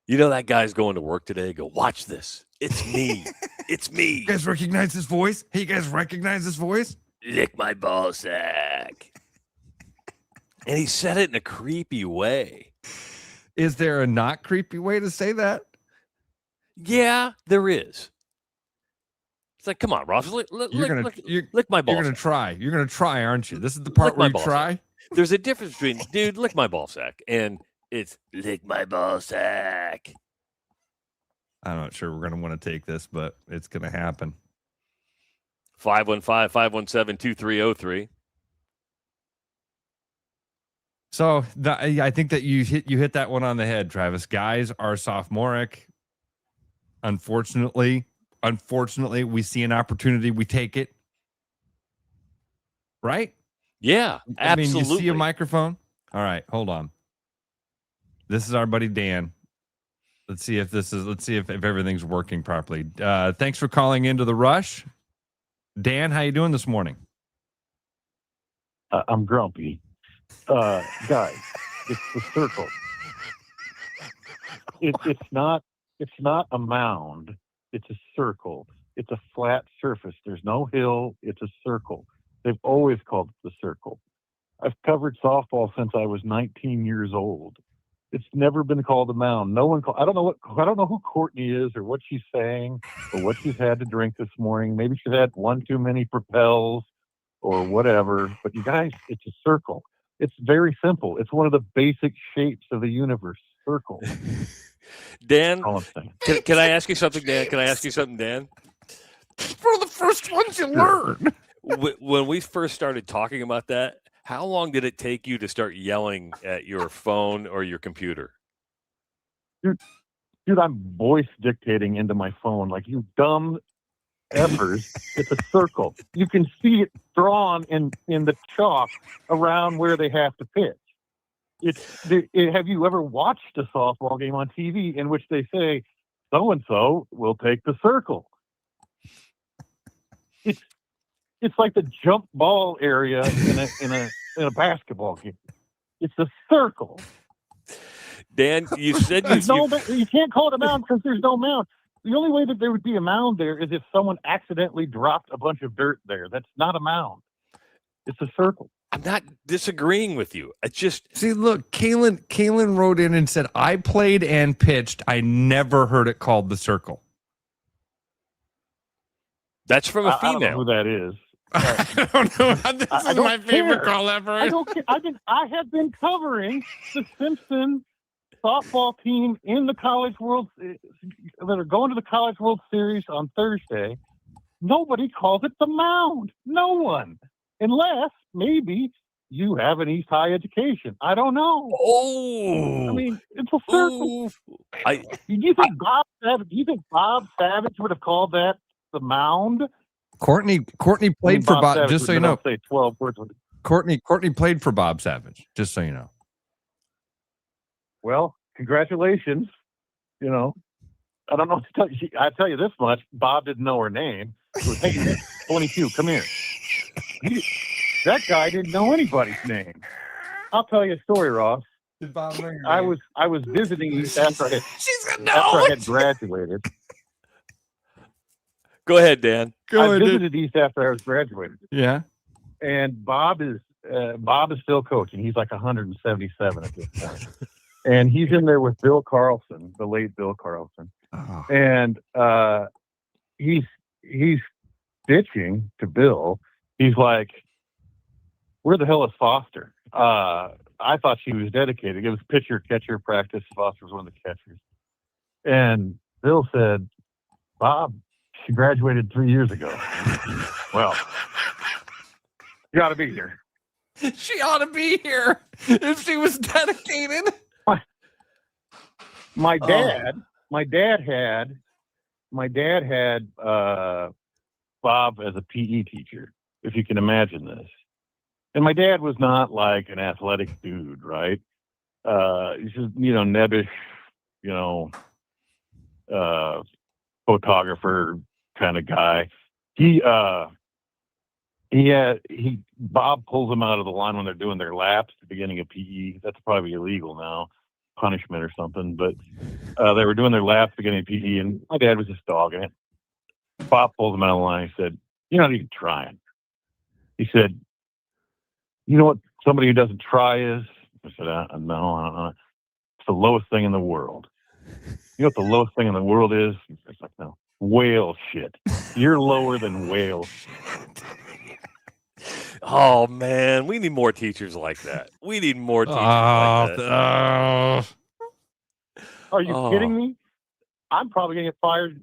You know that guy's going to work today? Go, watch this. It's me. It's me. You guys recognize his voice? Hey, you guys recognize his voice? Lick my ball sack. And he said it in a creepy way. Is there a not creepy way to say that? Yeah, there is. It's like, come on, Ross, lick my balls. You're gonna try. You're gonna try, aren't you? This is the part where you try. There's a difference between, dude, lick my ball sack, and it's Lick my ball sack. I'm not sure we're gonna want to take this, but it's gonna happen. 515-517-2303. So I think that you hit that one on the head, Travis. Guys are sophomoric. Unfortunately, we see an opportunity, we take it. Right? Yeah, absolutely. I mean, you see a microphone? All right, hold on. This is our buddy Dan. Let's see if everything's working properly. Thanks for calling into the Rush. Dan, how you doing this morning? I'm grumpy. Guys, it's the circle. It's not a mound. It's a circle. It's a flat surface. There's no hill. It's a circle. They've always called it the circle. I've covered softball since I was 19 years old. It's never been called a mound. No one I don't know who Courtney is or what she's saying or what she's had to drink this morning. Maybe she's had one too many Propels or whatever. But you guys, it's a circle. It's very simple. It's one of the basic shapes of the universe. Circle. Dan, can I ask you something, Dan? Dan? For the first ones you learn. When we first started talking about that, how long did it take you to start yelling at your phone or your computer? Dude, I'm voice dictating into my phone like, you dumb effers. It's a circle. You can see it drawn in the chalk around where they have to pitch. Have you ever watched a softball game on TV in which they say, so-and-so will take the circle? It's like the jump ball area in a basketball game. It's a circle. Dan, you said you can't call it a mound because there's no mound. The only way that there would be a mound there is if someone accidentally dropped a bunch of dirt there. That's not a mound. It's a circle. I'm not disagreeing with you. I just see. Look, Kaylin wrote in and said, "I played and pitched. I never heard it called the circle." That's from a female. I don't know who that is. I don't know. This is my favorite call ever. I don't care. I have been covering the Simpson softball team in the College World that are going to the College World Series on Thursday. Nobody calls it the mound. No one, unless maybe you have an East High education. I don't know. Oh, I mean, it's a circle. Do you think Bob Savage would have called that the mound? Courtney played for Bob. Savage, just so you know, say 12 words. Courtney played for Bob Savage. Just so you know. Well, congratulations. You know, I don't know what to tell you. I tell you this much: Bob didn't know her name. So, hey, 22, come here. That guy didn't know anybody's name. I'll tell you a story, Ross. Did Bob know your I name? was visiting East after I had graduated. Go ahead, Dan. I visited East after I was graduated. Yeah. And Bob is still coaching. He's like 177 at this point. And he's in there with Bill Carlson, the late Bill Carlson. Oh. And he's bitching to Bill. He's like, where the hell is Foster? I thought she was dedicated. It was pitcher-catcher practice. Foster was one of the catchers. And Bill said, Bob, she graduated 3 years ago. Well, you ought to be here. She ought to be here if she was dedicated. My dad had Bob as a PE teacher, if you can imagine this. And my dad was not like an athletic dude, right? He's just, nebbish, photographer kind of guy. Bob pulls them out of the line when they're doing their laps at the beginning of PE. That's probably illegal now, punishment or something. But they were doing their laps at the beginning of PE, and my dad was just dogging it. Bob pulls them out of the line. He said, "You're not even trying." He said, "You know what somebody who doesn't try is?" I said, "No. It's the lowest thing in the world." You know what the lowest thing in the world is? It's like, no. Whale shit. You're lower than whale shit. Oh man, we need more teachers like that. We need more teachers like that. Are you kidding me? I'm probably going to get fired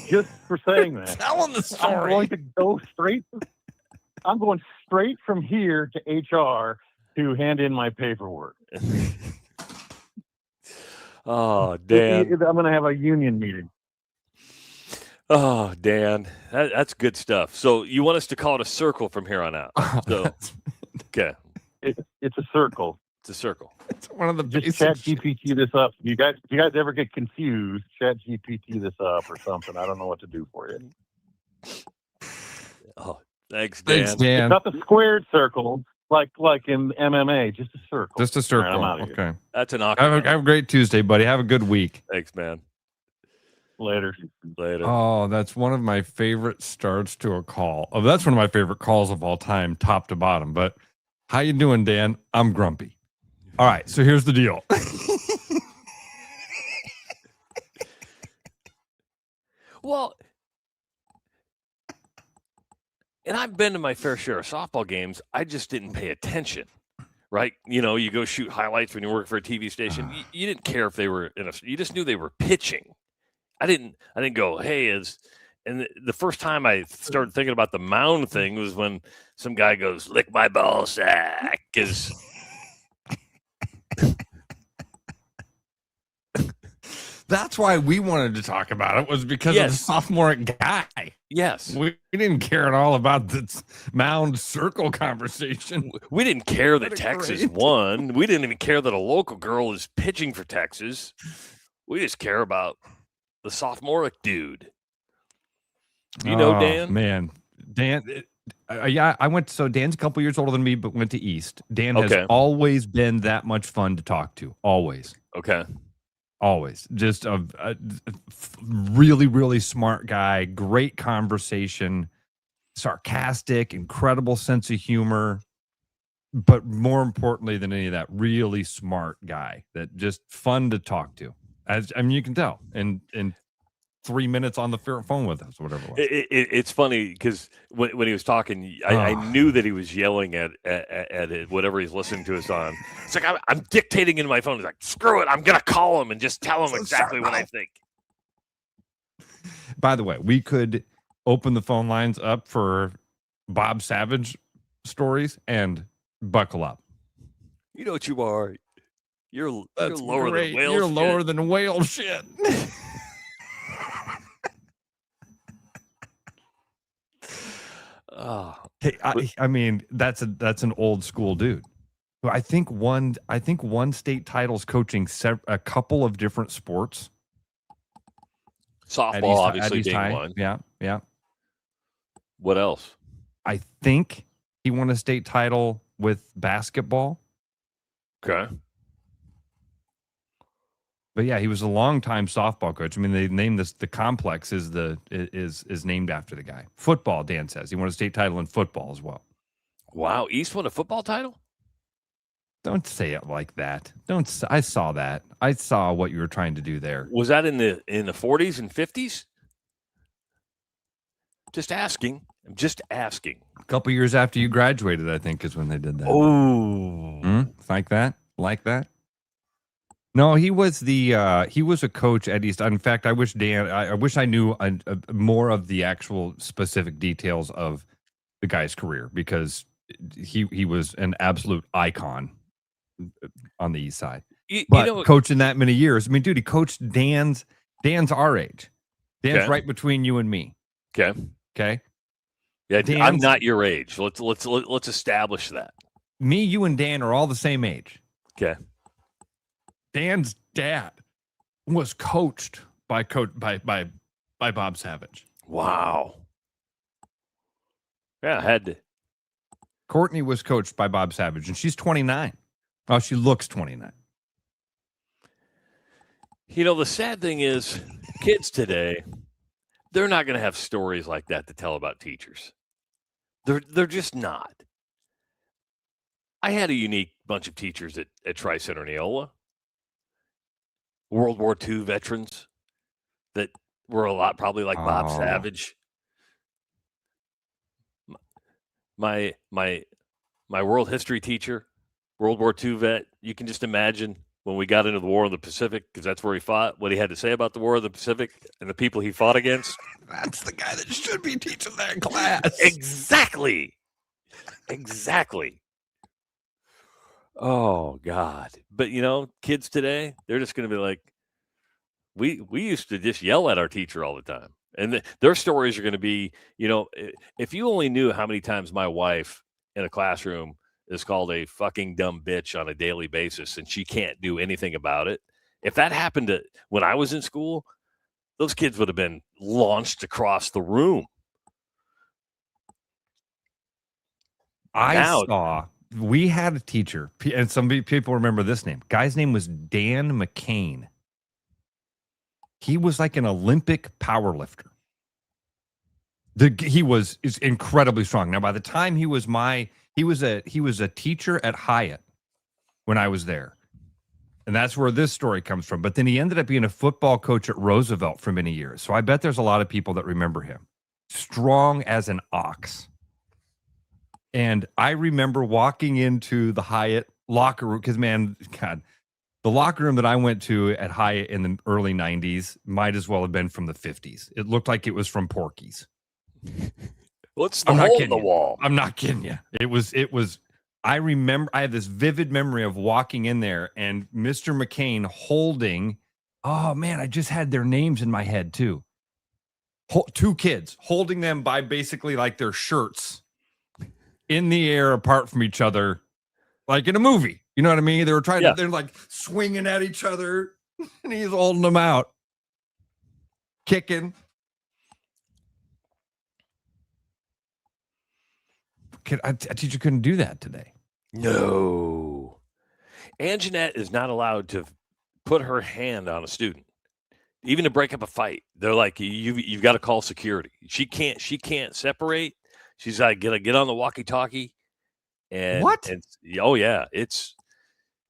just for saying that. Telling the story. I'm going to go straight. I'm going straight from here to HR to hand in my paperwork. Oh, Dan. I'm going to have a union meeting. Oh, Dan, that's good stuff. So you want us to call it a circle from here on out? So, okay, it's a circle. It's a circle. It's one of the just Chat GPT this up. If you guys ever get confused, Chat GPT this up or something. I don't know what to do for you. Oh, thanks, Dan. Thanks, Dan. It's not the squared circle like in MMA, just a circle. Just a circle. All right, I'm out of okay. here. That's an awkward. Have a great Tuesday, buddy. Have a good week. Thanks, man. Later. Oh, that's one of my favorite starts to a call. Oh, that's one of my favorite calls of all time, top to bottom. But how you doing, Dan? I'm grumpy. All right, so here's the deal. Well, and I've been to my fair share of softball games. I just didn't pay attention, right? You know, you go shoot highlights when you work for a TV station. You didn't care if they were you just knew they were pitching. I didn't go, hey, and the first time I started thinking about the mound thing was when some guy goes, lick my ball sack, because that's why we wanted to talk about it, was because of the sophomore guy. Yes. We didn't care at all about the mound circle conversation. We didn't care that Texas won. We didn't even care that a local girl is pitching for Texas. We just care about the sophomoric dude. You know, Dan? Man, Dan, yeah, I went. So Dan's a couple years older than me, but went to East. Dan has always been that much fun to talk to. Always. Okay. Always. Just a really, really smart guy. Great conversation. Sarcastic, incredible sense of humor. But more importantly than any of that, really smart guy that just fun to talk to. You can tell in 3 minutes on the phone with us, or whatever it was. It's funny because when he was talking, I knew that he was yelling at it, whatever he's listening to us on. It's like, I'm dictating into my phone. He's like, screw it, I'm going to call him and just tell him exactly what I think. By the way, we could open the phone lines up for Bob Savage stories and buckle up. You know what you are? You're lower than whale shit. You're lower than whale shit. Hey, I mean, that's an old school dude. I think one state title's coaching a couple of different sports. Softball, obviously, being one. Yeah. What else? I think he won a state title with basketball. Okay. But yeah, he was a longtime softball coach. I mean, they named the complex is named after the guy. Football, Dan says he won a state title in football as well. Wow, East won a football title? Don't say it like that. I saw that. I saw what you were trying to do there. Was that in the 40s and 50s? Just asking. I'm just asking. A couple years after you graduated, I think, is when they did that. Oh, like that? No, he was a coach at East. In fact, I wish I knew more of the actual specific details of the guy's career, because he was an absolute icon on the East Side. But coaching that many years, I mean, dude, he coached Dan's our age. Dan's right between you and me. Okay. Yeah, I'm not your age. Let's establish that. Me, you, and Dan are all the same age. Okay. Dan's dad was coached by Bob Savage. Wow. Yeah, I had to. Courtney was coached by Bob Savage, and she's 29. Oh, she looks 29. You know, the sad thing is, kids today, they're not going to have stories like that to tell about teachers. They're just not. I had a unique bunch of teachers at Tri-Center Neola. World War II veterans that were a lot probably like Bob Savage. My world history teacher, World War II vet, you can just imagine when we got into the War of the Pacific, because that's where he fought, what he had to say about the War of the Pacific and the people he fought against. That's the guy that should be teaching that class. Exactly. Oh, God. But, kids today, they're just going to be like, we used to just yell at our teacher all the time. And their stories are going to be, if you only knew how many times my wife in a classroom is called a fucking dumb bitch on a daily basis and she can't do anything about it. If that happened when I was in school, those kids would have been launched across the room. We had a teacher, and some people remember this name. Guy's name was Dan McCain. He was like an Olympic power lifter. He was incredibly strong. Now, by the time he was a teacher at Hyatt when I was there. And that's where this story comes from. But then he ended up being a football coach at Roosevelt for many years. So I bet there's a lot of people that remember him. Strong as an ox. And I remember walking into the Hyatt locker room because, man, God, the locker room that I went to at Hyatt in the early 90s might as well have been from the 50s. It looked like it was from Porky's. What's the hole in the wall? I'm not kidding you. It was. I remember. I have this vivid memory of walking in there and Mr. McCain holding. Oh man, I just had their names in my head too. Two kids holding them by basically like their shirts in the air apart from each other, like in a movie. You know what I mean? They were trying to. They're like swinging at each other, and he's holding them out, kicking. A teacher couldn't do that today. No. Anjanette is not allowed to put her hand on a student, even to break up a fight. They're like, you've got to call security. She can't separate. She's like, get on the walkie-talkie. And what? Oh yeah, it's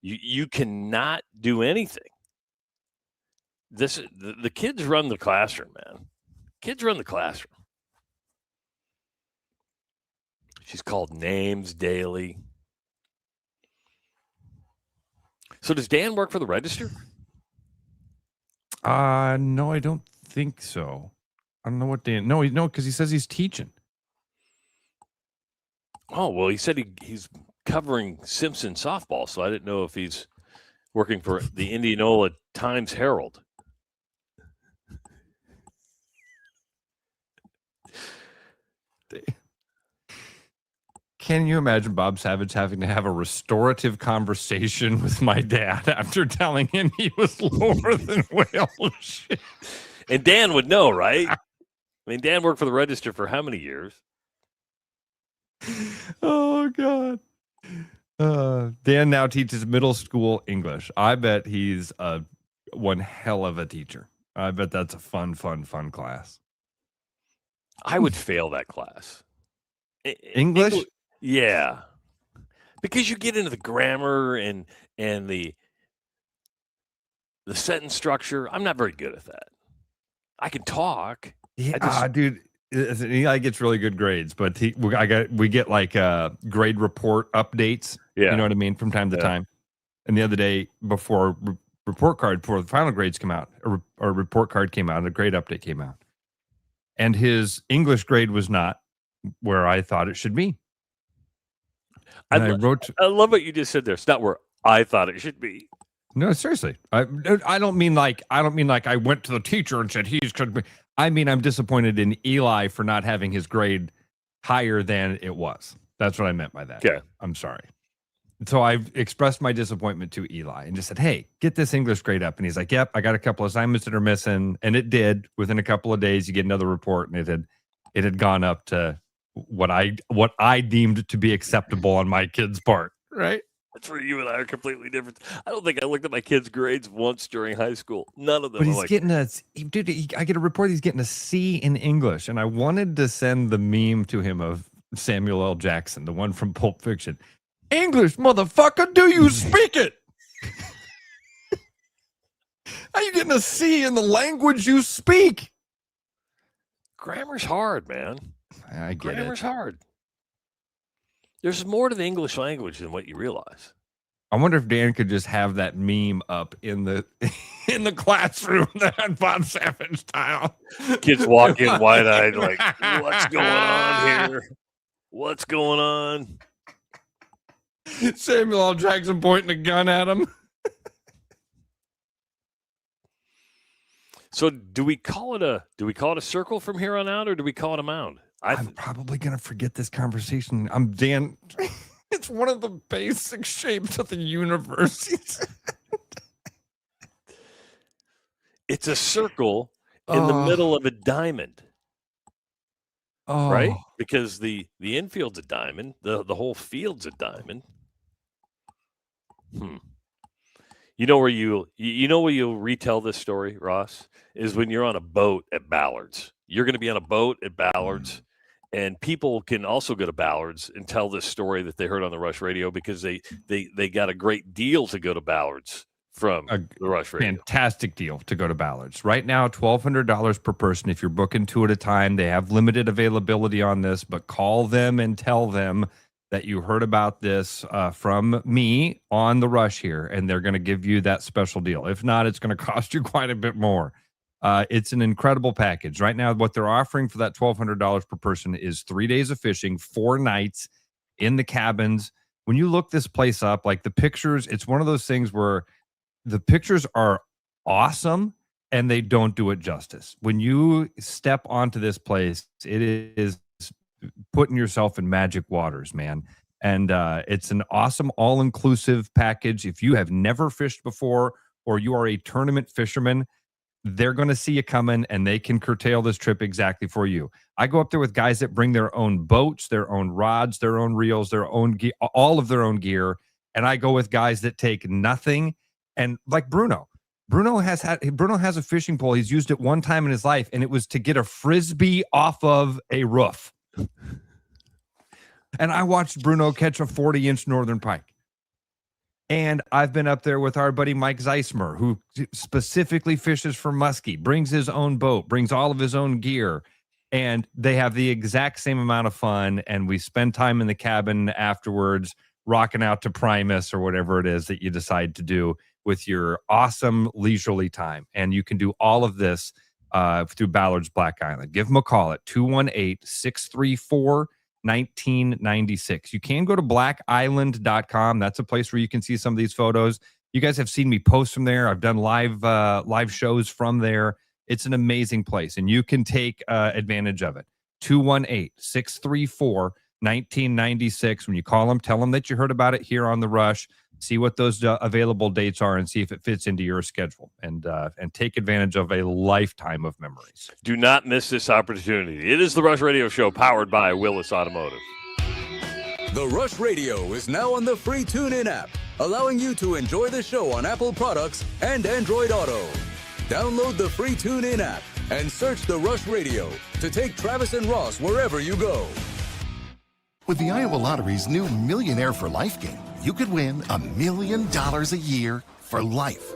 you cannot do anything. The kids run the classroom, man. Kids run the classroom. She's called names daily. So does Dan work for the Register? No, I don't think so. I don't know what Dan. No, because he says he's teaching. Oh, well, he said he's covering Simpson softball, so I didn't know if he's working for the Indianola Times-Herald. Can you imagine Bob Savage having to have a restorative conversation with my dad after telling him he was lower than Welsh? And Dan would know, right? I mean, Dan worked for the Register for how many years? Oh, God. Dan now teaches middle school English. I bet he's one hell of a teacher. I bet that's a fun class. I would fail that class. English? Yeah. Because you get into the grammar and the sentence structure. I'm not very good at that. I can talk. Yeah, dude. Eli gets really good grades, but we get like grade report updates. Yeah. You know what I mean? From time to time. And the other day before the final grades come out, a report card came out, and a grade update came out. And his English grade was not where I thought it should be. I love what you just said there. It's not where I thought it should be. No, seriously. I don't mean like I went to the teacher and said he's could be. I mean, I'm disappointed in Eli for not having his grade higher than it was. That's what I meant by that. Okay. I'm sorry. So I've expressed my disappointment to Eli and just said, hey, get this English grade up. And he's like, yep, I got a couple of assignments that are missing. And it did. Within a couple of days, you get another report, and it had gone up to what I deemed to be acceptable on my kid's part. Right? That's where you and I are completely different. I don't think I looked at my kid's grades once during high school. None of them. But he's getting I get a report he's getting a C in English. And I wanted to send the meme to him of Samuel L. Jackson, the one from Pulp Fiction. English, motherfucker, do you speak it? How are you getting a C in the language you speak? Grammar's hard, man. I get Grammar's hard. There's more to the English language than what you realize. I wonder if Dan could just have that meme up in the classroom, that Bob Savage style. Kids walk in wide-eyed like, what's going on here? What's going on? Samuel L. Jackson pointing a gun at him. So do we call it a circle from here on out, or do we call it a mound? I'm probably going to forget this conversation. I'm Dan. It's one of the basic shapes of the universe. It's a circle in the middle of a diamond. Right? Because the infield's a diamond. The whole field's a diamond. You know where you'll retell this story, Ross, is when you're on a boat at Ballard's. You're going to be on a boat at Ballard's, and people can also go to Ballard's and tell this story that they heard on the Rush Radio because they got a great deal to go to Ballard's from the Rush Radio. Fantastic deal to go to Ballard's. Right now, $1,200 per person if you're booking 2 at a time. They have limited availability on this, but call them and tell them that you heard about this from me on the Rush here, and they're going to give you that special deal. If not, it's going to cost you quite a bit more. It's an incredible package. Right now, what they're offering for that $1,200 per person is 3 days of fishing, 4 nights in the cabins. When you look this place up, like the pictures, it's one of those things where the pictures are awesome and they don't do it justice. When you step onto this place, it is putting yourself in magic waters, man. And it's an awesome all-inclusive package. If you have never fished before or you are a tournament fisherman, they're going to see you coming and they can curtail this trip exactly for you. I go up there with guys that bring their own boats, their own rods, their own reels, their own gear, all of their own gear. And I go with guys that take nothing. And like Bruno has a fishing pole. He's used it one time in his life, and it was to get a Frisbee off of a roof. And I watched Bruno catch a 40-inch northern pike. And I've been up there with our buddy Mike Zeismer, who specifically fishes for muskie, brings his own boat, brings all of his own gear, and they have the exact same amount of fun. And we spend time in the cabin afterwards, rocking out to Primus or whatever it is that you decide to do with your awesome leisurely time. And you can do all of this through Ballard's Black Island. Give them a call at 218-634-1996. You can go to blackisland.com. That's a place where you can see some of these photos. You guys have seen me post from there. I've done live shows from there. It's an amazing place, and you can take advantage of it. 218-634-1996. When you call them, tell them that you heard about it here on The Rush. See what those available dates are and see if it fits into your schedule, and take advantage of a lifetime of memories. Do not miss this opportunity. It is the Rush Radio Show powered by Willis Automotive. The Rush Radio is now on the free TuneIn app, allowing you to enjoy the show on Apple products and Android Auto. Download the free TuneIn app and search The Rush Radio to take Travis and Ross wherever you go. With the Iowa Lottery's new Millionaire for Life game, you could win $1 million a year for life.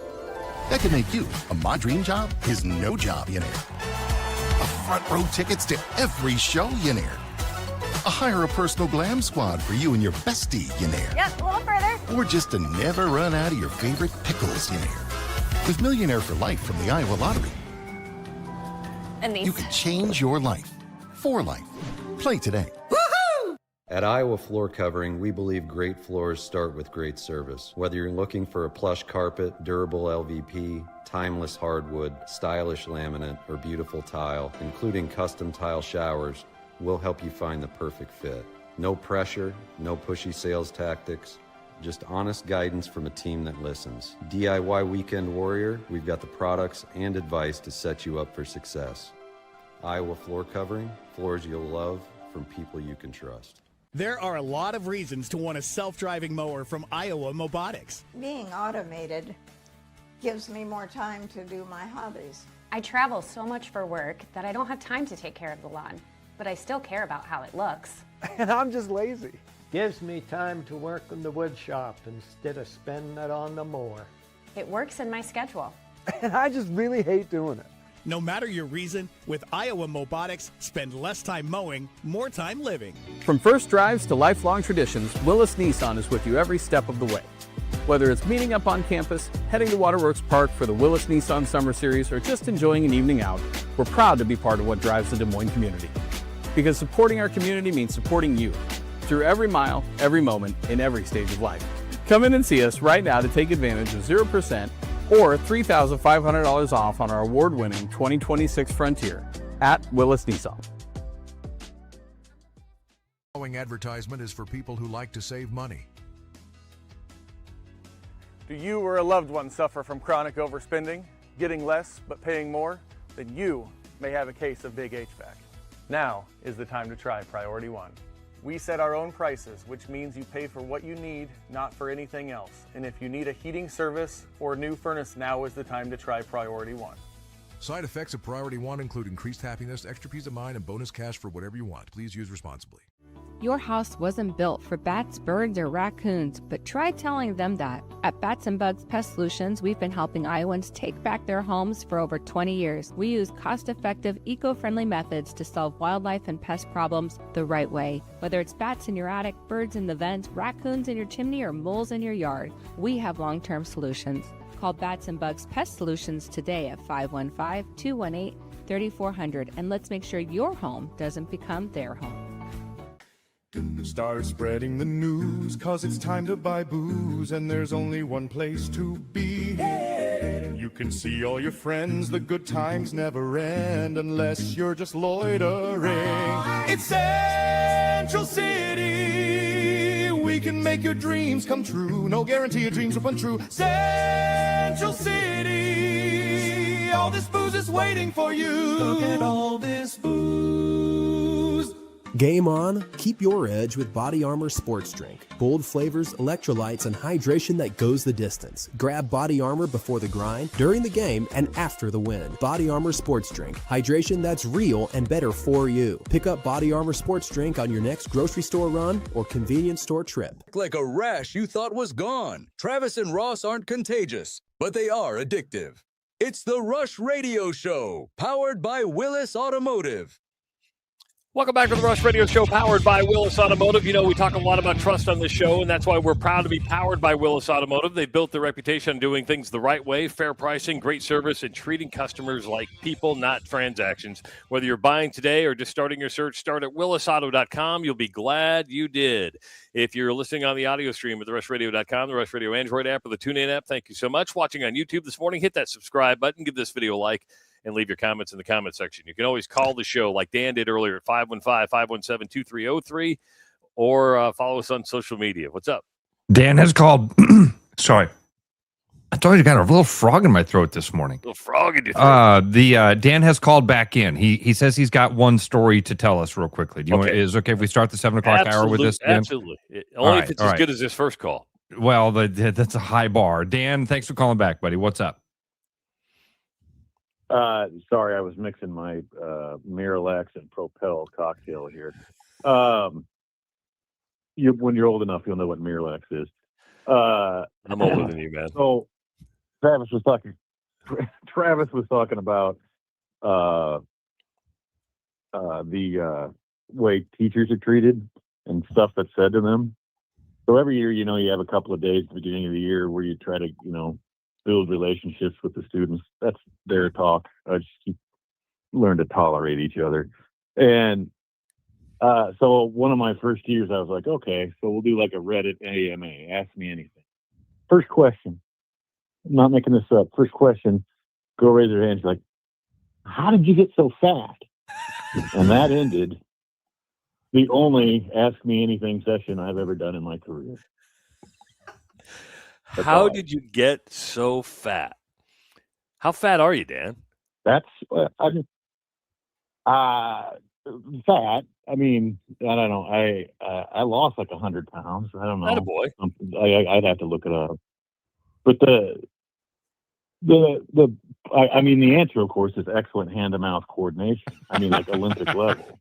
That could make you a My Dream Job is No Job millionaire. A front row tickets to every show millionaire. A hire a personal glam squad for you and your bestie millionaire. Yep, a little further. Or just to never run out of your favorite pickles millionaire. With Millionaire for Life from the Iowa Lottery, And these. you can change your life for life. Play today. At Iowa Floor Covering, we believe great floors start with great service. Whether you're looking for a plush carpet, durable LVP, timeless hardwood, stylish laminate, or beautiful tile, including custom tile showers, we'll help you find the perfect fit. No pressure, no pushy sales tactics, just honest guidance from a team that listens. DIY Weekend Warrior, we've got the products and advice to set you up for success. Iowa Floor Covering, floors you'll love from people you can trust. There are a lot of reasons to want a self-driving mower from Iowa Mobotics. Being automated gives me more time to do my hobbies. I travel so much for work that I don't have time to take care of the lawn, but I still care about how it looks. And I'm just lazy. Gives me time to work in the wood shop instead of spending it on the mower. It works in my schedule. And I just really hate doing it. No matter your reason, with Iowa Mobotics, spend less time mowing, more time living. From first drives to lifelong traditions, Willis Nissan is with you every step of the way. Whether it's meeting up on campus, heading to Waterworks Park for the Willis Nissan Summer Series, or just enjoying an evening out, we're proud to be part of what drives the Des Moines community. Because supporting our community means supporting you through every mile, every moment, in every stage of life. Come in and see us right now to take advantage of 0% or $3,500 off on our award-winning 2026 Frontier at Willis Nissan. The following advertisement is for people who like to save money. Do you or a loved one suffer from chronic overspending, getting less but paying more? Then you may have a case of big HVAC. Now is the time to try Priority One. We set our own prices, which means you pay for what you need, not for anything else. And if you need a heating service or a new furnace, now is the time to try Priority One. Side effects of Priority One include increased happiness, extra peace of mind, and bonus cash for whatever you want. Please use responsibly. Your house wasn't built for bats, birds, or raccoons, but try telling them that. At Bats and Bugs Pest Solutions, we've been helping Iowans take back their homes for over 20 years. We use cost-effective, eco-friendly methods to solve wildlife and pest problems the right way. Whether it's bats in your attic, birds in the vent, raccoons in your chimney, or moles in your yard, we have long-term solutions. Call Bats and Bugs Pest Solutions today at 515-218-3400, and let's make sure your home doesn't become their home. Start spreading the news, 'cause it's time to buy booze, and there's only one place to be. You can see all your friends, the good times never end, unless you're just loitering. It's Central City, we can make your dreams come true. No guarantee your dreams will come true. Central City, all this booze is waiting for you. Look at all this booze. Game on, keep your edge with Body Armor Sports Drink. Bold flavors, electrolytes, and hydration that goes the distance. Grab Body Armor before the grind, during the game, and after the win. Body Armor Sports Drink. Hydration that's real and better for you. Pick up Body Armor Sports Drink on your next grocery store run or convenience store trip. Like a rash you thought was gone. Travis and Ross aren't contagious, but they are addictive. It's the Rush Radio Show, powered by Willis Automotive. Welcome back to the Rush Radio Show, powered by Willis Automotive. You know, we talk a lot about trust on this show, and that's why we're proud to be powered by Willis Automotive. They've built their reputation on doing things the right way, fair pricing, great service, and treating customers like people, not transactions. Whether you're buying today or just starting your search, start at willisauto.com. You'll be glad you did. If you're listening on the audio stream at therushladio.com, the Rush Radio Android app, or the TuneIn app, thank you so much. Watching on YouTube this morning, hit that subscribe button, give this video a like, and leave your comments in the comment section. You can always call the show like Dan did earlier at 515-517-2303 or follow us on social media. What's up? Dan has called. Sorry. I thought I got a little frog in my throat this morning. A little frog in your throat. Dan has called back in. He says he's got one story to tell us real quickly. Do you want? Is it okay if we start the 7 o'clock hour with this? Dan? Absolutely. Only if it's as good as this first call. Well, that's a high bar. Dan, thanks for calling back, buddy. What's up? Sorry, I was mixing my Miralax and Propel cocktail here. When you're old enough, you'll know what Miralax is. I'm older than you, man. So Travis was talking about the way teachers are treated and stuff that's said to them. So every year, you have a couple of days at the beginning of the year where you try to, build relationships with the students. That's their talk. Just learn to tolerate each other. And so one of my first years, I was like, okay, so we'll do like a Reddit AMA. Ask me anything. First question. I'm not making this up. First question. Go raise their hands. Like, how did you get so fat? And that ended the only Ask Me Anything session I've ever done in my career. How did you get so fat? How fat are you, Dan? That's fat. I mean, I don't know. I lost like 100 pounds. I don't know. Attaboy. I'd have to look it up. But the answer, of course, is excellent hand-to-mouth coordination. I mean, like Olympic level.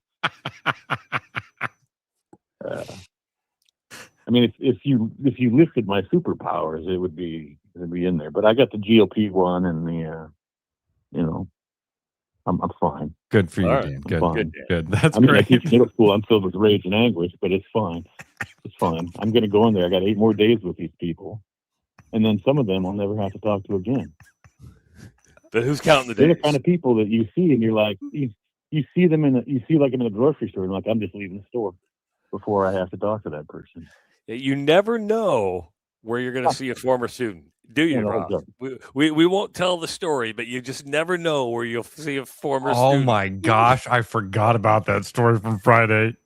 I mean, if you listed my superpowers, it would be in there. But I got the GLP-1 and the I'm fine. Good for you, All right. Dan. I'm Good, fine. good. That's I mean, great. I teach middle school. I'm filled with rage and anguish, but it's fine. It's fine. I'm going to go in there. I got 8 more days with these people, and then some of them I'll never have to talk to again. But who's counting the They're days? the kind of people that you see, and you're like, you see them them in the grocery store, and like, I'm just leaving the store before I have to talk to that person. You never know where you're going to see a former student, do you, Rob? We won't tell the story, but you just never know where you'll see a former Oh student. my gosh, I forgot about that story from Friday.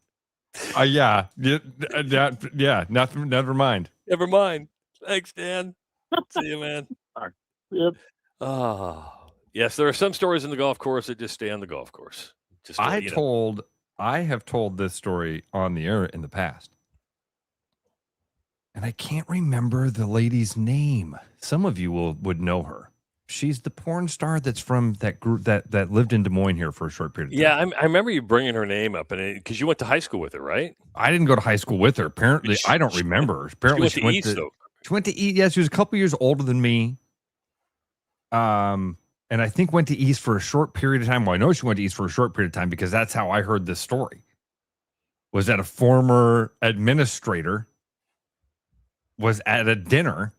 Yeah. Never mind. Never mind. Thanks, Dan. See you, man. Yep. Oh, yes. There are some stories in the golf course that just stay on the golf course. Just I have told this story on the air in the past, and I can't remember the lady's name. Some of you would know her. She's the porn star that's from that group that lived in Des Moines here for a short period of time. Yeah, I remember you bringing her name up, and because you went to high school with her, right? I didn't go to high school with her. Apparently, I don't remember. Apparently, she went to East, though. She went to East. Yeah, she was a couple years older than me. And I think went to East for a short period of time. Well, I know she went to East for a short period of time because that's how I heard this story. Was that a former administrator was at a dinner,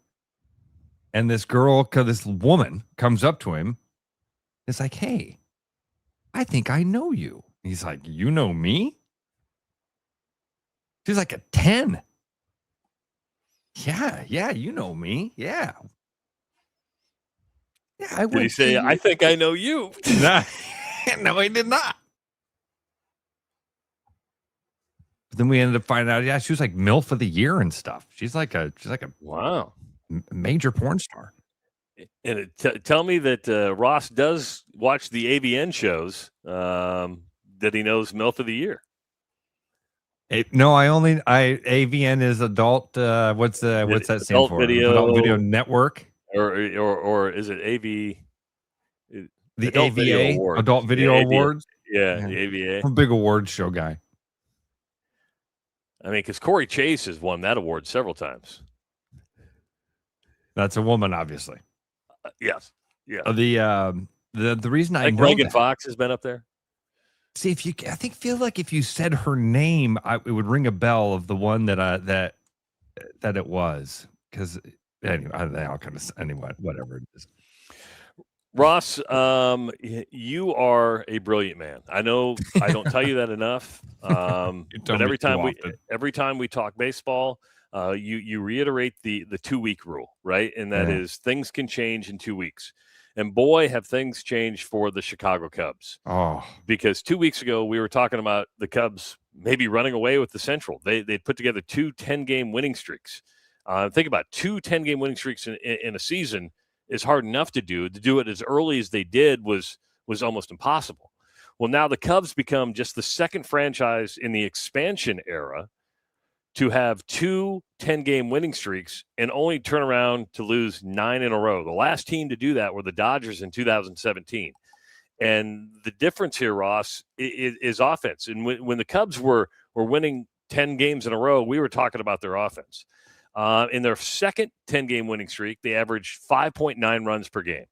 and this woman comes up to him. It's like, hey, I think I know you. He's like, you know me? She's like a 10. Yeah, you know me. Yeah. Yeah, Did he say, I think I know you? No, he did not. But then we ended up finding out, she was like MILF of the year and stuff. She's like a wow major porn star. And tell me that Ross does watch the AVN shows that he knows MILF of the year. No, AVN is adult. What's that stand for? Adult Video Network. Or is it AV? The Adult Video AVA, Awards. Adult Video Awards. Yeah, the AVA. I'm a big awards show guy. I mean, because Corey Chase has won that award several times. That's a woman, obviously. Yes. Yeah. The reason I know Megan that, Fox has been up there. See, feel like if you said her name, it would ring a bell of the one that it was. Because anyway, whatever it is. Ross, you are a brilliant man. I know I don't tell you that enough. But every time we talk baseball, you reiterate the 2-week rule, right? And that is things can change in 2 weeks. And boy, have things changed for the Chicago Cubs. Oh, because 2 weeks ago we were talking about the Cubs maybe running away with the Central. They put together 2 10-game winning streaks. Think about 2 10-game winning streaks in a season is hard enough to do. To do it as early as they did was almost impossible. Well, now the Cubs become just the second franchise in the expansion era to have 2 10-game winning streaks and only turn around to lose 9 in a row. The last team to do that were the Dodgers in 2017. And the difference here, Ross, is offense. And when the Cubs were winning 10 games in a row, we were talking about their offense. In their second 10-game winning streak, they averaged 5.9 runs per game.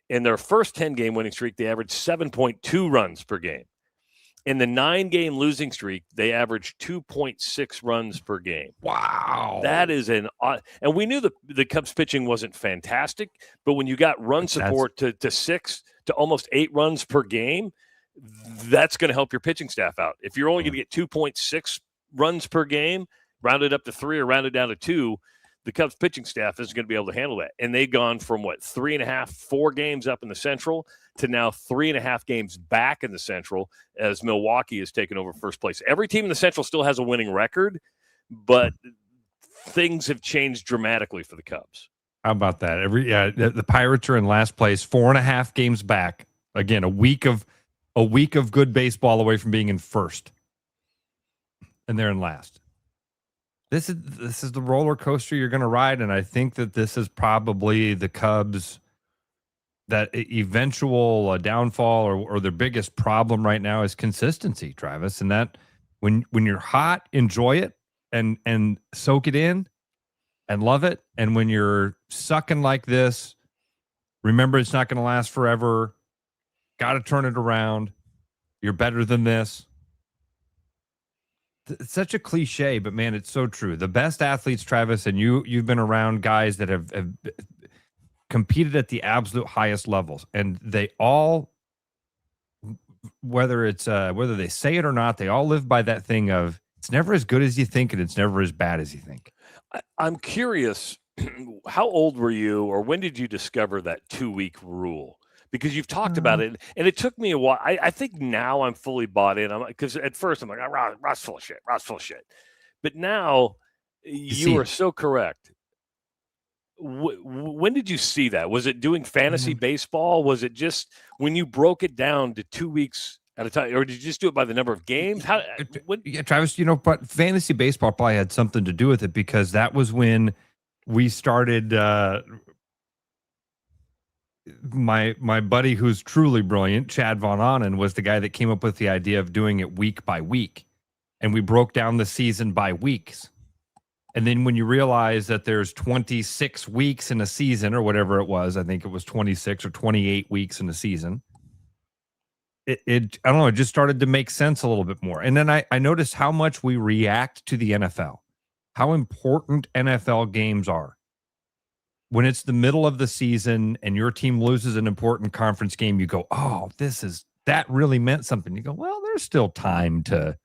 In their first 10-game winning streak, they averaged 7.2 runs per game. In the 9-game losing streak, they averaged 2.6 runs per game. Wow. That is and we knew the Cubs pitching wasn't fantastic, but when you got run support to 6 to almost 8 runs per game, that's going to help your pitching staff out. If you're only going to get 2.6 runs per game, rounded up to 3 or rounded down to 2, the Cubs pitching staff isn't going to be able to handle that. And they've gone from 3.5, 4 games up in the Central to now 3.5 games back in the Central as Milwaukee has taken over first place. Every team in the Central still has a winning record, but things have changed dramatically for the Cubs. How about that? The Pirates are in last place, 4.5 games back. Again, a week of good baseball away from being in first, and they're in last. This is the roller coaster you're going to ride, and I think that this is probably the Cubs' that eventual downfall or their biggest problem right now is consistency, Travis. And that when you're hot, enjoy it and soak it in and love it. And when you're sucking like this, remember it's not going to last forever. Got to turn it around. You're better than this. It's such a cliche, but man, it's so true. The best athletes, Travis, and you've been around guys that have competed at the absolute highest levels, and they all, whether they say it or not, they all live by that thing of it's never as good as you think, and it's never as bad as you think. I'm curious, how old were you, or when did you discover that 2-week rule? Because you've talked about it, and it took me a while. I think now I'm fully bought in. Because at first I'm like, Ross full of shit. Ross full of shit. But now you are so correct. When did you see that? Was it doing fantasy baseball? Was it just when you broke it down to 2 weeks at a time, or did you just do it by the number of games? Yeah, Travis, but fantasy baseball probably had something to do with it, because that was when we started. My buddy, who's truly brilliant, Chad Von Onen, was the guy that came up with the idea of doing it week by week, and we broke down the season by weeks. And then when you realize that there's 26 weeks in a season, or whatever it was, I think it was 26 or 28 weeks in a season, it I don't know, it just started to make sense a little bit more. And then I noticed how much we react to the NFL, how important NFL games are. When it's the middle of the season and your team loses an important conference game, you go, oh, that really meant something. You go, well, there's still time to.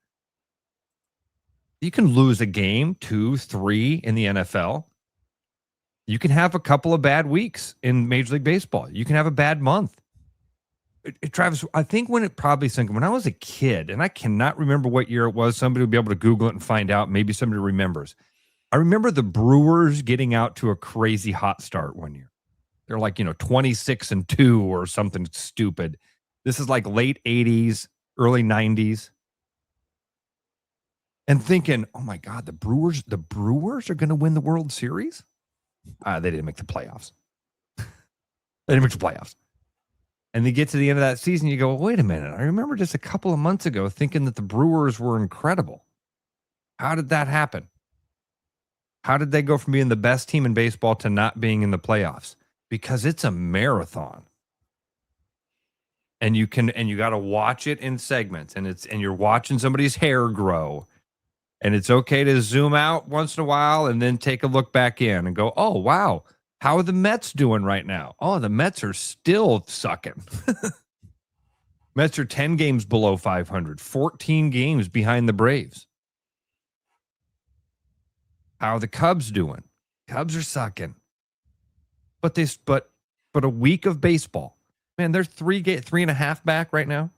You can lose a game, 2, 3 in the NFL. You can have a couple of bad weeks in Major League Baseball. You can have a bad month. Travis, I think when it probably sank, when I was a kid, and I cannot remember what year it was, somebody would be able to Google it and find out. Maybe somebody remembers. I remember the Brewers getting out to a crazy hot start one year. They're like, 26-2 or something stupid. This is like late 80s, early 90s. And thinking, oh my God, the Brewers are going to win the World Series? They didn't make the playoffs. They didn't make the playoffs. And they get to the end of that season, you go, wait a minute. I remember just a couple of months ago thinking that the Brewers were incredible. How did that happen? How did they go from being the best team in baseball to not being in the playoffs? Because it's a marathon. And you got to watch it in segments, and you're watching somebody's hair grow. And it's okay to zoom out once in a while and then take a look back in and go, oh, wow, how are the Mets doing right now? Oh, the Mets are still sucking. Mets are 10 games below 500, 14 games behind the Braves. How are the Cubs doing? Cubs are sucking. But a week of baseball. Man, they're 3.5 back right now. Is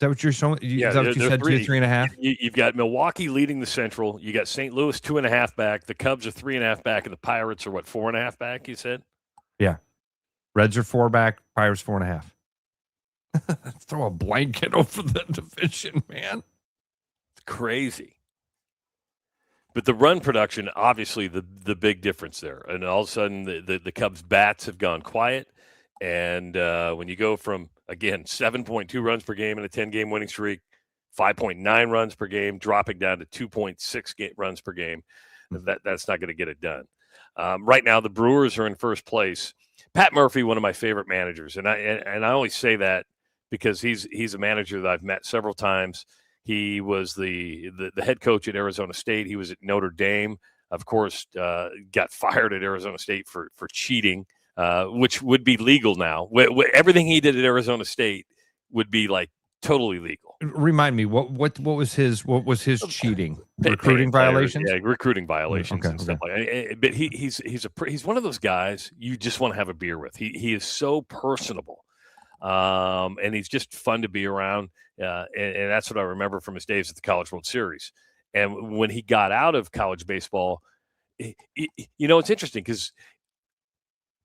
that what you're showing? Yeah, is that what you said? 3.5? You've got Milwaukee leading the Central. You got St. Louis 2.5 back. The Cubs are 3.5 back, and the Pirates are 4.5 back, you said? Yeah. Reds are 4 back, Pirates 4.5. Throw a blanket over the division, man. It's crazy. But the run production, obviously, the big difference there. And all of a sudden, the Cubs' bats have gone quiet. And when you go from, again, 7.2 runs per game in a 10-game winning streak, 5.9 runs per game, dropping down to 2.6 runs per game, that's not going to get it done. Right now, the Brewers are in first place. Pat Murphy, one of my favorite managers. And I only say that because he's a manager that I've met several times. He was the head coach at Arizona State. He was at Notre Dame. Of course, got fired at Arizona State for cheating, which would be legal now. Everything he did at Arizona State would be like totally legal. Remind me, what was his cheating? Recruiting violations? Yeah, recruiting violations and stuff like that. But he's one of those guys you just want to have a beer with. He is so personable. And he's just fun to be around. And that's what I remember from his days at the College World Series. And when he got out of college baseball, it's interesting because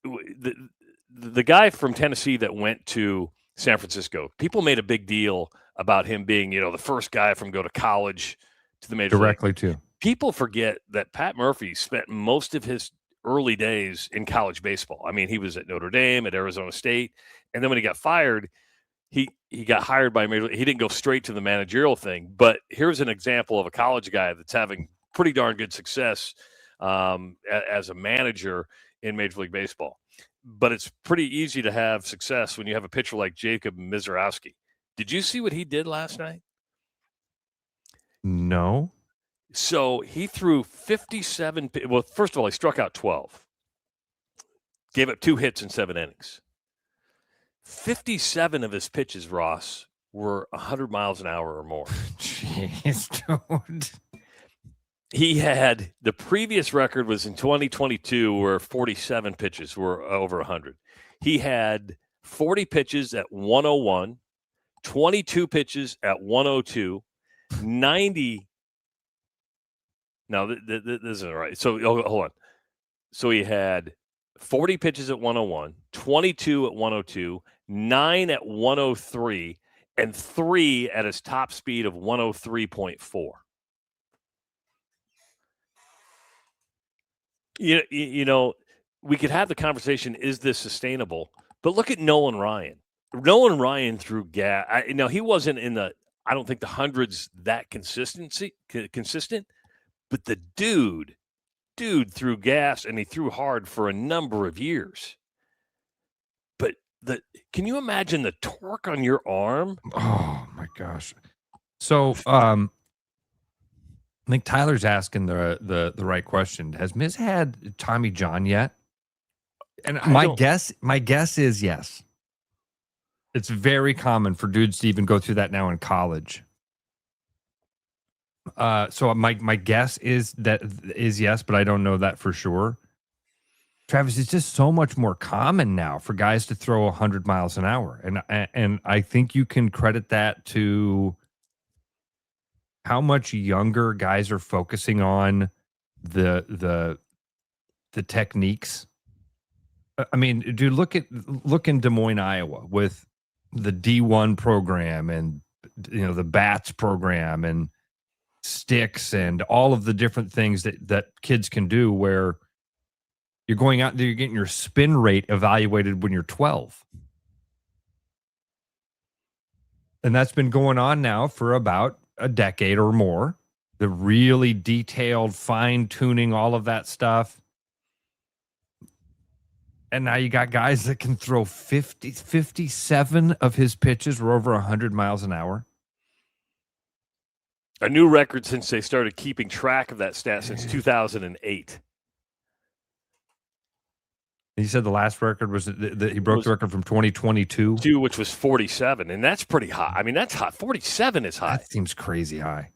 the guy from Tennessee that went to San Francisco, people made a big deal about him being, the first guy from go to college to the major directly league. To. People forget that Pat Murphy spent most of his early days in college baseball. I mean, he was at Notre Dame, at Arizona State, and then when he got fired, he got hired by Major League. He didn't go straight to the managerial thing. But here's an example of a college guy that's having pretty darn good success as a manager in Major League Baseball. but it's pretty easy to have success when you have a pitcher like Jacob Mizorowski. Did you see what he did last night? No. So he threw 57. Well, first of all, he struck out 12. Gave up 2 hits in 7 innings. 57 of his pitches, Ross, were 100 miles an hour or more. Jeez, dude. He had the previous record was in 2022 where 47 pitches were over 100. He had 40 pitches at 101, 22 pitches at 102, 90. Now, this isn't right. So, hold on. So he had 40 pitches at 101, 22 at 102, 9 at 103, and 3 at his top speed of 103.4. You know, we could have the conversation, is this sustainable? But look at Nolan Ryan. Nolan Ryan threw gas. He wasn't in I don't think the hundreds that consistent, but the dude threw gas, and he threw hard for a number of years. But can you imagine the torque on your arm? Oh my gosh. So I think Tyler's asking the right question. Has Miz had Tommy John yet? And my guess is yes. It's very common for dudes to even go through that now in college. So my guess is yes, but I don't know that for sure. Travis, it's just so much more common now for guys to throw 100 miles an hour, and I think you can credit that to how much younger guys are focusing on the techniques. I mean, dude, look in Des Moines, Iowa, with the D1 program and the BATS program and sticks and all of the different things that kids can do, where you're going out there, you're getting your spin rate evaluated when you're 12. And that's been going on now for about a decade or more. The really detailed fine tuning, all of that stuff. And now you got guys that can throw 57 of his pitches were over 100 miles an hour. A new record since they started keeping track of that stat since 2008. He said the last record was that he broke the record from 2022, which was 47, and that's pretty high. I mean, that's hot. 47 is high. That seems crazy high.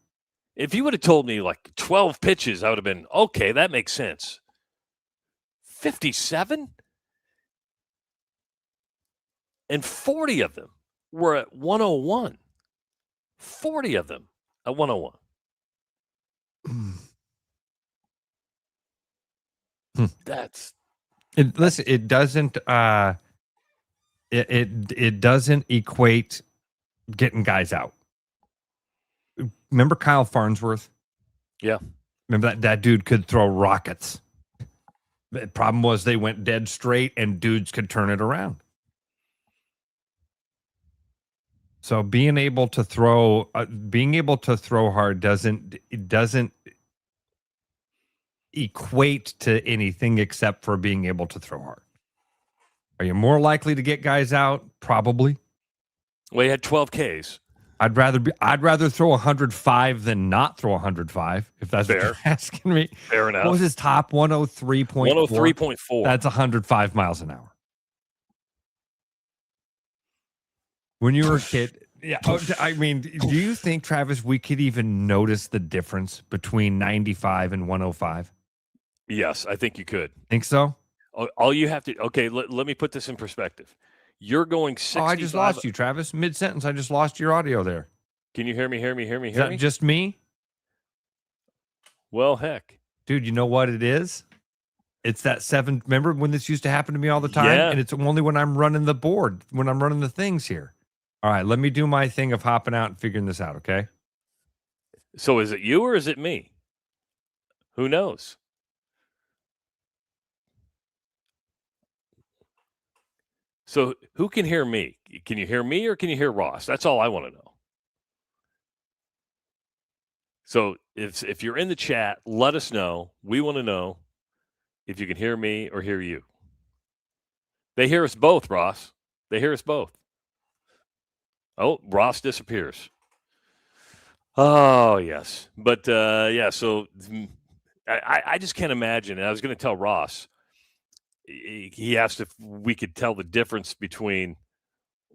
If you would have told me like 12 pitches, I would have been okay. That makes sense. 57, and 40 of them were at 101. 40 of them at 101. That's. Listen, it doesn't. It doesn't equate getting guys out. Remember Kyle Farnsworth? Yeah. Remember that dude could throw rockets. The problem was they went dead straight, and dudes could turn it around. So being able to throw hard doesn't equate to anything except for being able to throw hard. Are you more likely to get guys out? Probably. Well, he had 12 Ks. I'd rather throw 105 than not throw 105, if that's what you're asking me. Fair enough. What was his top? 103.4. 103.4. That's 105 miles an hour. When you were a kid, yeah. I mean, do you think, Travis, we could even notice the difference between 95 and 105? Yes, I think you could. Think so? All you have to, okay, let me put this in perspective. You're going 65. Oh, I just lost you, Travis. Mid-sentence, I just lost your audio there. Can you hear me? Is that just me? Well, heck. Dude, you know what it is? It's that 7. Remember when this used to happen to me all the time? Yeah. And it's only when I'm running the board, when I'm running the things here. All right, let me do my thing of hopping out and figuring this out, okay? So is it you or is it me? Who knows? So who can hear me? Can you hear me or can you hear Ross? That's all I want to know. So if you're in the chat, let us know. We want to know if you can hear me or hear you. They hear us both, Ross. They hear us both. Oh, Ross disappears. Oh, yes. But, so I just can't imagine. And I was going to tell Ross, he asked if we could tell the difference between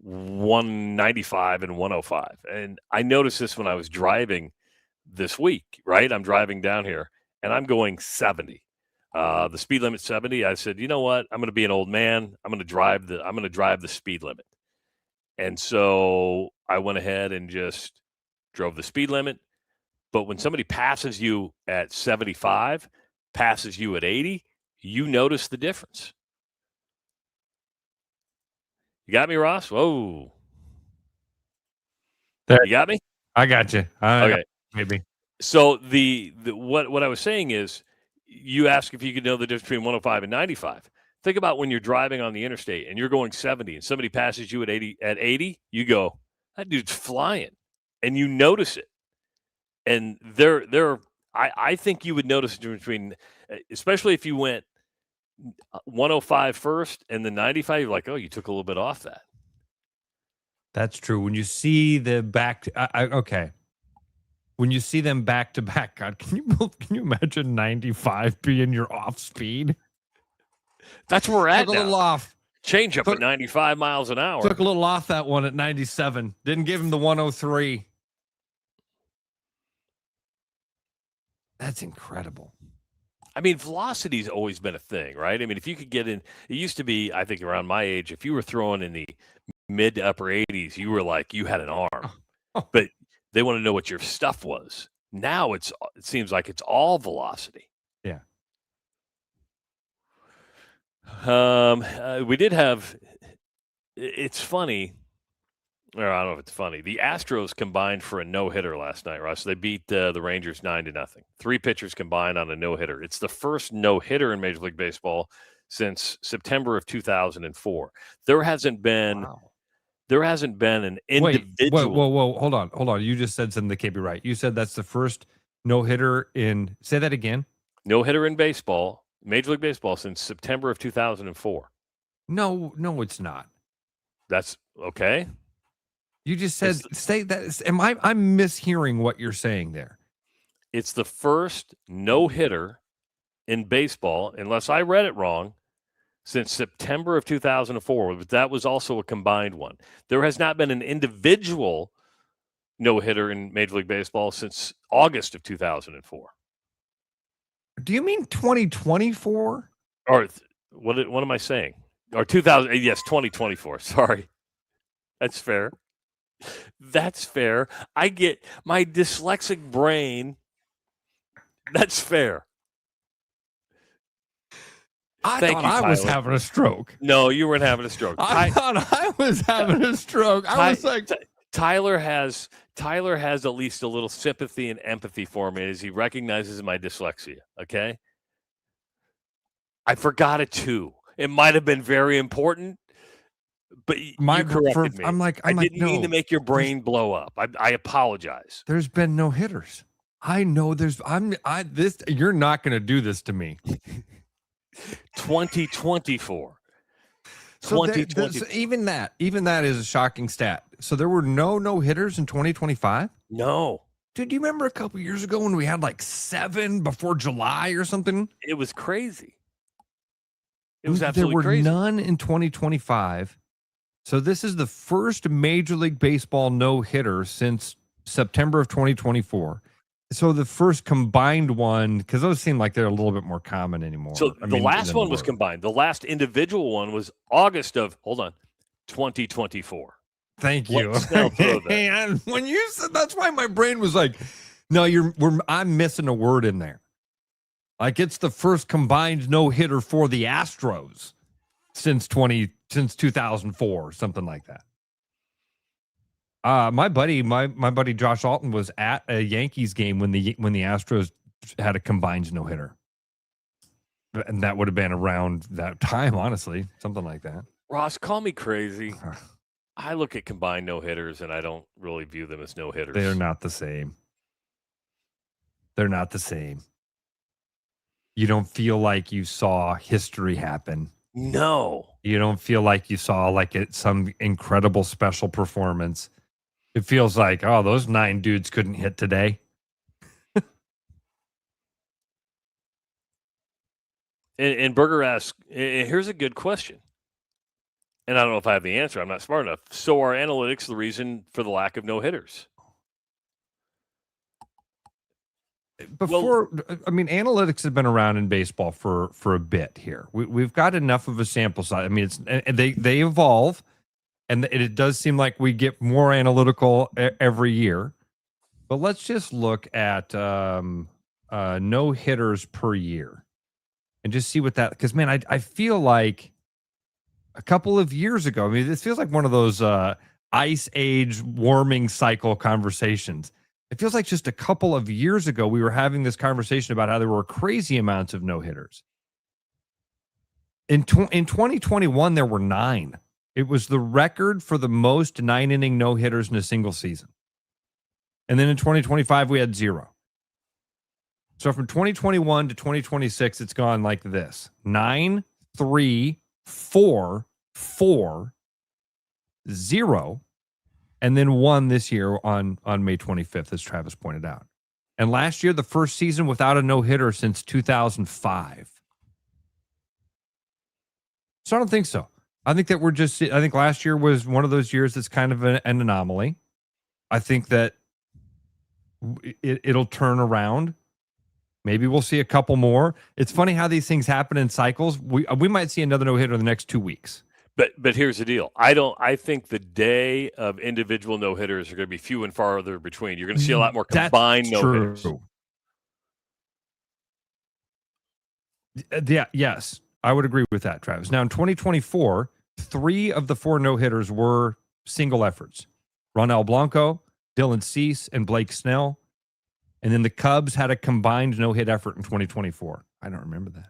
195 and 105. And I noticed this when I was driving this week, right? I'm driving down here, and I'm going 70. The speed limit 70. I said, you know what? I'm going to be an old man. I'm going to drive the speed limit. And so I went ahead and just drove the speed limit. But when somebody passes you at 75, passes you at 80, you notice the difference. You got me, Ross? Whoa. There. You got me? I got you. Okay. Maybe. So what I was saying is, you ask if you could know the difference between 105 and 95. Think about when you're driving on the interstate and you're going 70 and somebody passes you at 80, you go, that dude's flying. And you notice it. And I think you would notice the difference between, especially if you went 105 first and then 95, you're like, oh, you took a little bit off that. That's true. When you see the back, okay. When you see them back to back, God, can you imagine 95 being your off speed? That's where we're at Took a now. little off. Change up at 95 miles an hour. Took a little off that one at 97. Didn't give him the 103. That's incredible. I mean, velocity's always been a thing, right? I mean, if you could get in, it used to be, I think around my age, if you were throwing in the mid to upper 80s, you were like, you had an arm. But they want to know what your stuff was. Now it seems like it's all velocity. Yeah. We did have, it's funny, or I don't know if it's funny. The Astros combined for a no-hitter last night, Russ. They beat the Rangers 9-0. 3 pitchers combined on a no-hitter. It's the first no-hitter in Major League Baseball since September of 2004. There hasn't been an individual. Whoa, hold on. You just said something that can't be right. You said that's the first no-hitter in, say that again. No-hitter in baseball, Major League Baseball, since September of 2004. No, it's not. That's okay. You just said, say that. I'm mishearing what you're saying there. It's the first no-hitter in baseball, unless I read it wrong, since September of 2004. But that was also a combined one. There has not been an individual no-hitter in Major League Baseball since August of 2004. Do you mean 2024? Or what am I saying? Or 2000? Yes, 2024. Sorry. That's fair. That's fair. I get my dyslexic brain. That's fair. I thought I was having a stroke. No, you weren't having a stroke. I thought I was having a stroke. I was like, Tyler has at least a little sympathy and empathy for me as he recognizes my dyslexia. Okay, I forgot it too. It might have been very important, but you corrected me. I didn't mean to make your brain blow up. I apologize. There's been no hitters. I know you're not going to do this to me. 2024. So even that is a shocking stat. So there were no hitters in 2025? No. Dude, do you remember a couple years ago when we had like 7 before July or something? It was crazy. It was absolutely crazy. There were crazy. none in 2025. So this is the first Major League Baseball no-hitter since September of 2024. So the first combined one, because those seem like they're a little bit more common anymore. So the last one was combined. The last individual one was August of 2024. Thank you. And when you said, that's why my brain was like, no, I'm missing a word in there. Like it's the first combined no-hitter for the Astros since 2004, something like that. My buddy Josh Alton was at a Yankees game when the Astros had a combined no-hitter. And that would have been around that time, honestly, something like that. Ross, call me crazy. I look at combined no-hitters and I don't really view them as no-hitters. They're not the same. They're not the same. You don't feel like you saw history happen. No. You don't feel like you saw like some incredible special performance. It feels like, oh, those 9 dudes couldn't hit today. And Berger asks, here's a good question. And I don't know if I have the answer. I'm not smart enough. So are analytics the reason for the lack of no-hitters? Analytics have been around in baseball for a bit here. We've got enough of a sample size. I mean, they evolve, and it does seem like we get more analytical every year. But let's just look at no hitters per year, and just see what that. Because man, I feel like a couple of years ago. I mean, this feels like one of those ice age warming cycle conversations. It feels like just a couple of years ago, we were having this conversation about how there were crazy amounts of no-hitters. In 2021, there were 9. It was the record for the most 9-inning no-hitters in a single season. And then in 2025, we had 0. So from 2021 to 2026, it's gone like this: 9, 3, 4, 4, 0. And then 1 this year on May 25th, as Travis pointed out. And last year, the first season without a no-hitter since 2005. So I don't think so. I think that I think last year was one of those years that's kind of an anomaly. I think that it'll turn around. Maybe we'll see a couple more. It's funny how these things happen in cycles. We might see another no-hitter in the next 2 weeks. But here's the deal. I think the day of individual no-hitters are going to be few and farther between. You're going to see a lot more combined no-hitters. Yeah, yes, I would agree with that, Travis. Now, in 2024, 3 of the 4 no-hitters were single efforts. Ronel Blanco, Dylan Cease, and Blake Snell. And then the Cubs had a combined no-hit effort in 2024. I don't remember that.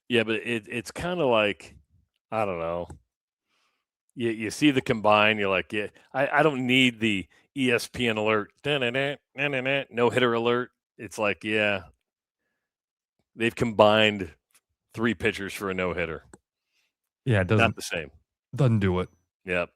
Yeah, but it's kind of like, I don't know. You see the combine, you're like, yeah, I don't need the ESPN alert, no-hitter alert. It's like, yeah, they've combined 3 pitchers for a no-hitter. Yeah, it doesn't. Not the same. Doesn't do it. Yep.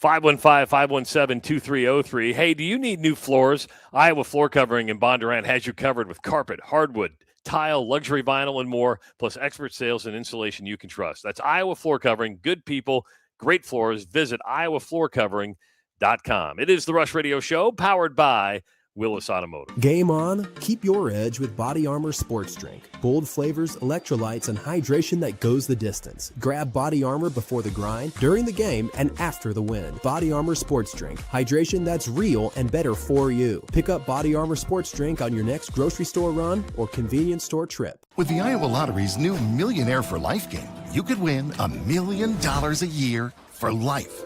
515-517-2303. Hey, do you need new floors? Iowa Floor Covering in Bondurant has you covered with carpet, hardwood, tile, luxury vinyl, and more, plus expert sales and installation you can trust. That's Iowa Floor Covering. Good people, great floors. Visit iowafloorcovering.com. It is the Rush Radio Show, powered by Willis Automotive. Game on, keep your edge with Body Armor Sports Drink. Bold flavors, electrolytes, and hydration that goes the distance. Grab Body Armor before the grind, during the game, and after the win. Body Armor Sports Drink. Hydration that's real and better for you. Pick up Body Armor Sports Drink on your next grocery store run or convenience store trip. With the Iowa Lottery's new Millionaire for Life game, you could win $1 million a year for life.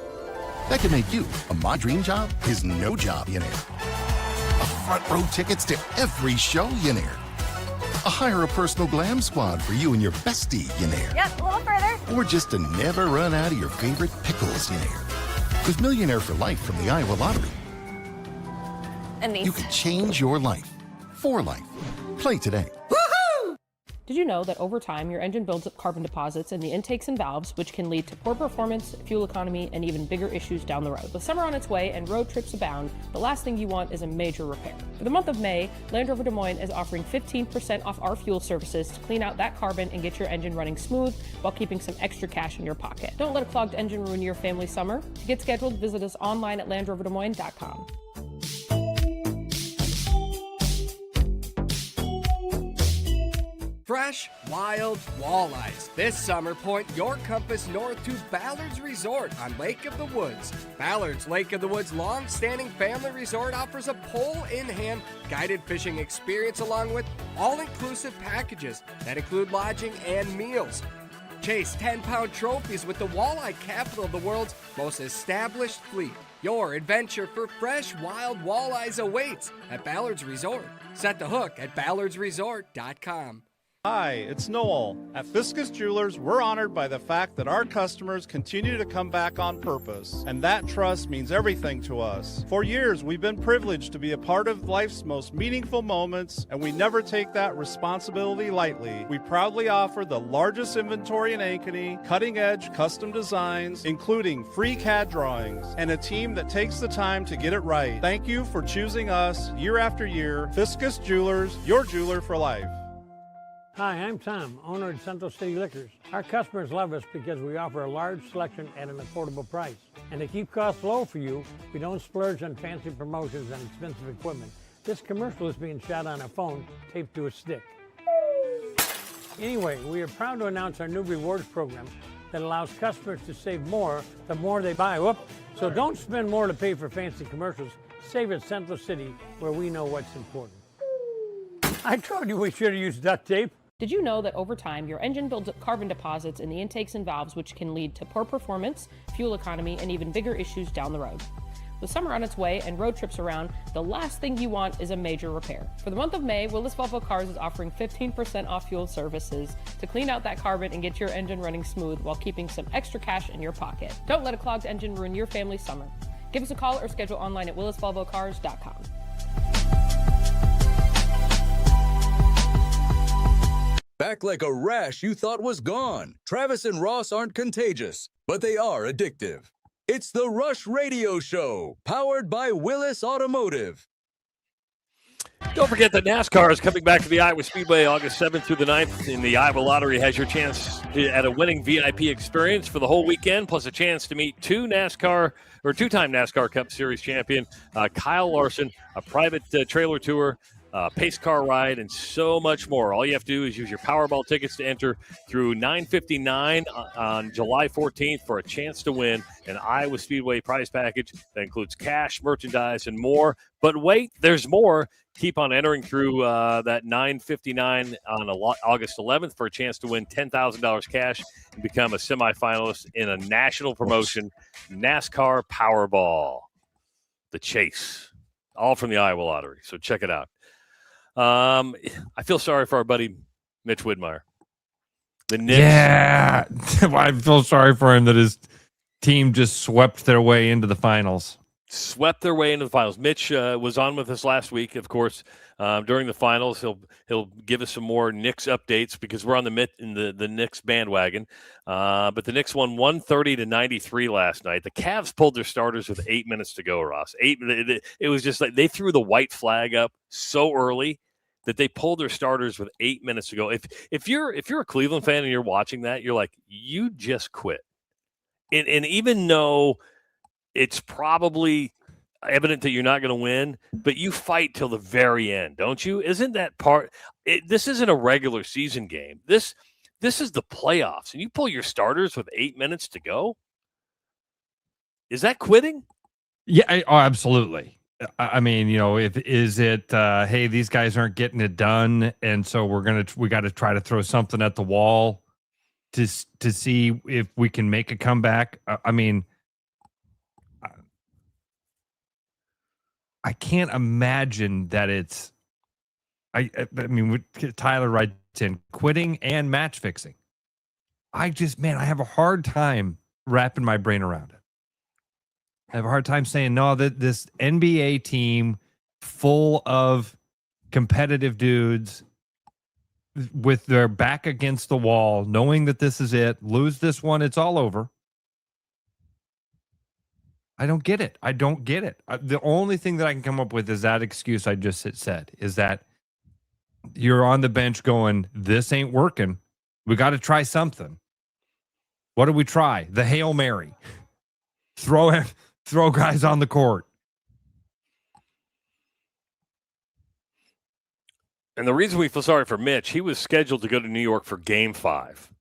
That could make you a My Dream Job is no job, you know. Front row tickets to every show, you know. Hire a personal glam squad for you and your bestie, you know. Yep, a little further. Or just to never run out of your favorite pickles, you know. With Millionaire for Life from the Iowa Lottery, And these. you can change your life for life. Play today. Did you know that over time, your engine builds up carbon deposits in the intakes and valves, which can lead to poor performance, fuel economy, and even bigger issues down the road? With summer on its way and road trips abound, the last thing you want is a major repair. For the month of May, Land Rover Des Moines is offering 15% off our fuel services to clean out that carbon and get your engine running smooth while keeping some extra cash in your pocket. Don't let a clogged engine ruin your family summer. To get scheduled, visit us online at LandRoverDesMoines.com. Fresh, wild walleyes. This summer, point your compass north to Ballard's Resort on Lake of the Woods. Ballard's Lake of the Woods long-standing family resort offers a pole-in-hand guided fishing experience along with all-inclusive packages that include lodging and meals. Chase 10-pound trophies with the walleye capital of the world's most established fleet. Your adventure for fresh, wild walleyes awaits at Ballard's Resort. Set the hook at ballardsresort.com. Hi, it's Noel. At Fiscus Jewelers, we're honored by the fact that our customers continue to come back on purpose, and that trust means everything to us. For years, we've been privileged to be a part of life's most meaningful moments, and we never take that responsibility lightly. We proudly offer the largest inventory in Ankeny, cutting-edge custom designs, including free CAD drawings, and a team that takes the time to get it right. Thank you for choosing us year after year. Fiscus Jewelers, your jeweler for life. Hi, I'm Tom, owner at Central City Liquors. Our customers love us because we offer a large selection at an affordable price. And to keep costs low for you, we don't splurge on fancy promotions and expensive equipment. This commercial is being shot on a phone taped to a stick. Anyway, we are proud to announce our new rewards program that allows customers to save more the more they buy. Whoop. So don't spend more to pay for fancy commercials. Save at Central City, where we know what's important. I told you we should have used duct tape. Did you know that over time, your engine builds up carbon deposits in the intakes and valves, which can lead to poor performance, fuel economy, and even bigger issues down the road? With summer on its way and road trips around, the last thing you want is a major repair. For the month of May, Willis Volvo Cars is offering 15% off fuel services to clean out that carbon and get your engine running smooth while keeping some extra cash in your pocket. Don't let a clogged engine ruin your family's summer. Give us a call or schedule online at willisvolvocars.com. Back like a rash you thought was gone. Travis and Ross aren't contagious, but they are addictive. It's the Rush Radio Show, powered by Willis Automotive. Don't forget that NASCAR is coming back to the Iowa Speedway August 7th through the 9th. And the Iowa Lottery has your chance at a winning VIP experience for the whole weekend, plus a chance to meet two-time NASCAR Cup Series champion Kyle Larson, a private trailer tour, pace car ride, and so much more. All you have to do is use your Powerball tickets to enter through 9:59 on July 14th for a chance to win an Iowa Speedway prize package that includes cash, merchandise, and more. But wait, there's more. Keep on entering through that 9:59 on August 11th for a chance to win $10,000 cash and become a semifinalist in a national promotion, NASCAR Powerball. The Chase. All from the Iowa Lottery. So check it out. I feel sorry for our buddy Mitch Widmeyer. The Knicks. Yeah, I feel sorry for him that his team just swept their way into the finals. Mitch was on with us last week, of course. During the finals, he'll give us some more Knicks updates because we're on the Knicks bandwagon. But the Knicks won 130-93 last night. The Cavs pulled their starters with 8 minutes to go, Ross. It was just like they threw the white flag up so early that they pulled their starters with 8 minutes to go. If you're a Cleveland fan and you're watching that, you're like, you just quit. And even though it's probably evident that you're not going to win, but you fight till the very end, don't you? Isn't that part? This isn't a regular season game. This is the playoffs, and you pull your starters with 8 minutes to go. Is that quitting? Yeah, absolutely. I mean, hey, these guys aren't getting it done, and so we got to try to throw something at the wall to see if we can make a comeback. I mean, I can't imagine that it's. I mean, Tyler writes in quitting and match fixing. I have a hard time wrapping my brain around it. I have a hard time saying no. That this NBA team full of competitive dudes with their back against the wall, knowing that this is it, lose this one, it's all over. I don't get it. The only thing that I can come up with is that excuse I just said, is that you're on the bench going, this ain't working. We got to try something. What do we try? The Hail Mary. Throw guys on the court. And the reason we feel sorry for Mitch, he was scheduled to go to New York for Game 5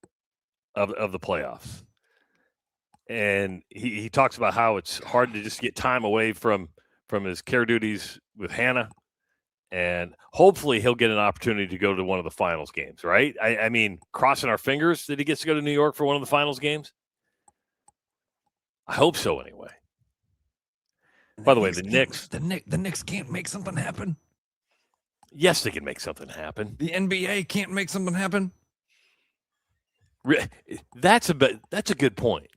of the playoffs. And he talks about how it's hard to just get time away from his care duties with Hannah. And hopefully he'll get an opportunity to go to one of the finals games, right? I mean, crossing our fingers that he gets to go to New York for one of the finals games. I hope so anyway. By the way, the Knicks can't make something happen. Yes, they can make something happen. The NBA can't make something happen. That's a good point.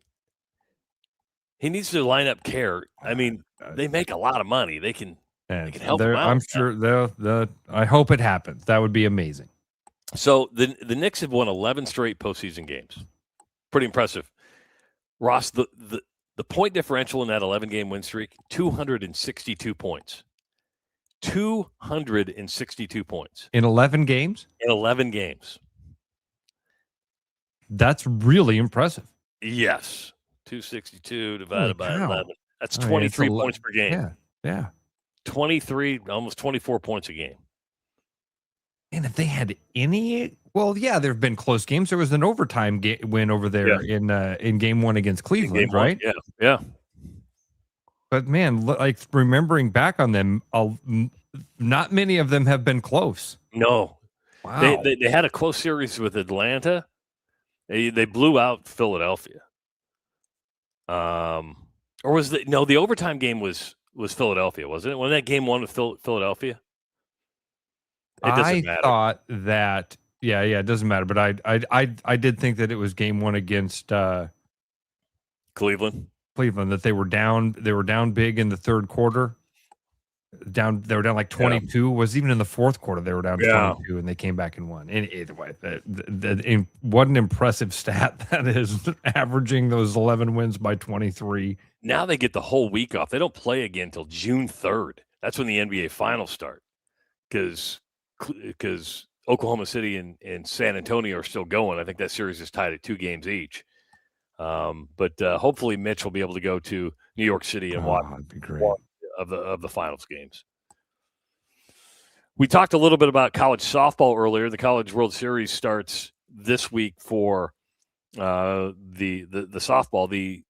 He needs to line up care. I mean, they make a lot of money. They can help him out. I'm sure they'll. I hope it happens. That would be amazing. So the Knicks have won 11 straight postseason games. Pretty impressive. Ross, the point differential in that 11-game win streak, 262 points. 262 points. In 11 games? In 11 games. That's really impressive. Yes. 262 divided by 11. That's I mean, 23 points per game. Yeah. 23, almost 24 points a game. And if they had any, well, yeah, there have been close games. There was an overtime win over there in game one against Cleveland, right? Yeah. But man, like remembering back on them, not many of them have been close. No. Wow. They had a close series with Atlanta. They blew out Philadelphia. Or was the overtime game was Philadelphia, wasn't it? When that game won with Philadelphia? It doesn't matter. I thought that, it doesn't matter. But I did think that it was game one against Cleveland, that they were down big in the third quarter. They were down like 22. Was even in the fourth quarter they were down 22, and they came back and won. And either way, what an impressive stat that is, averaging those 11 wins by 23. Now they get the whole week off. They don't play again until June 3rd. That's when the NBA finals start, because Oklahoma City and San Antonio are still going. I think that series is tied at 2 games each. But hopefully Mitch will be able to go to New York City and watch one of the finals games. We talked a little bit about college softball earlier. The College World Series starts this week for the softball. The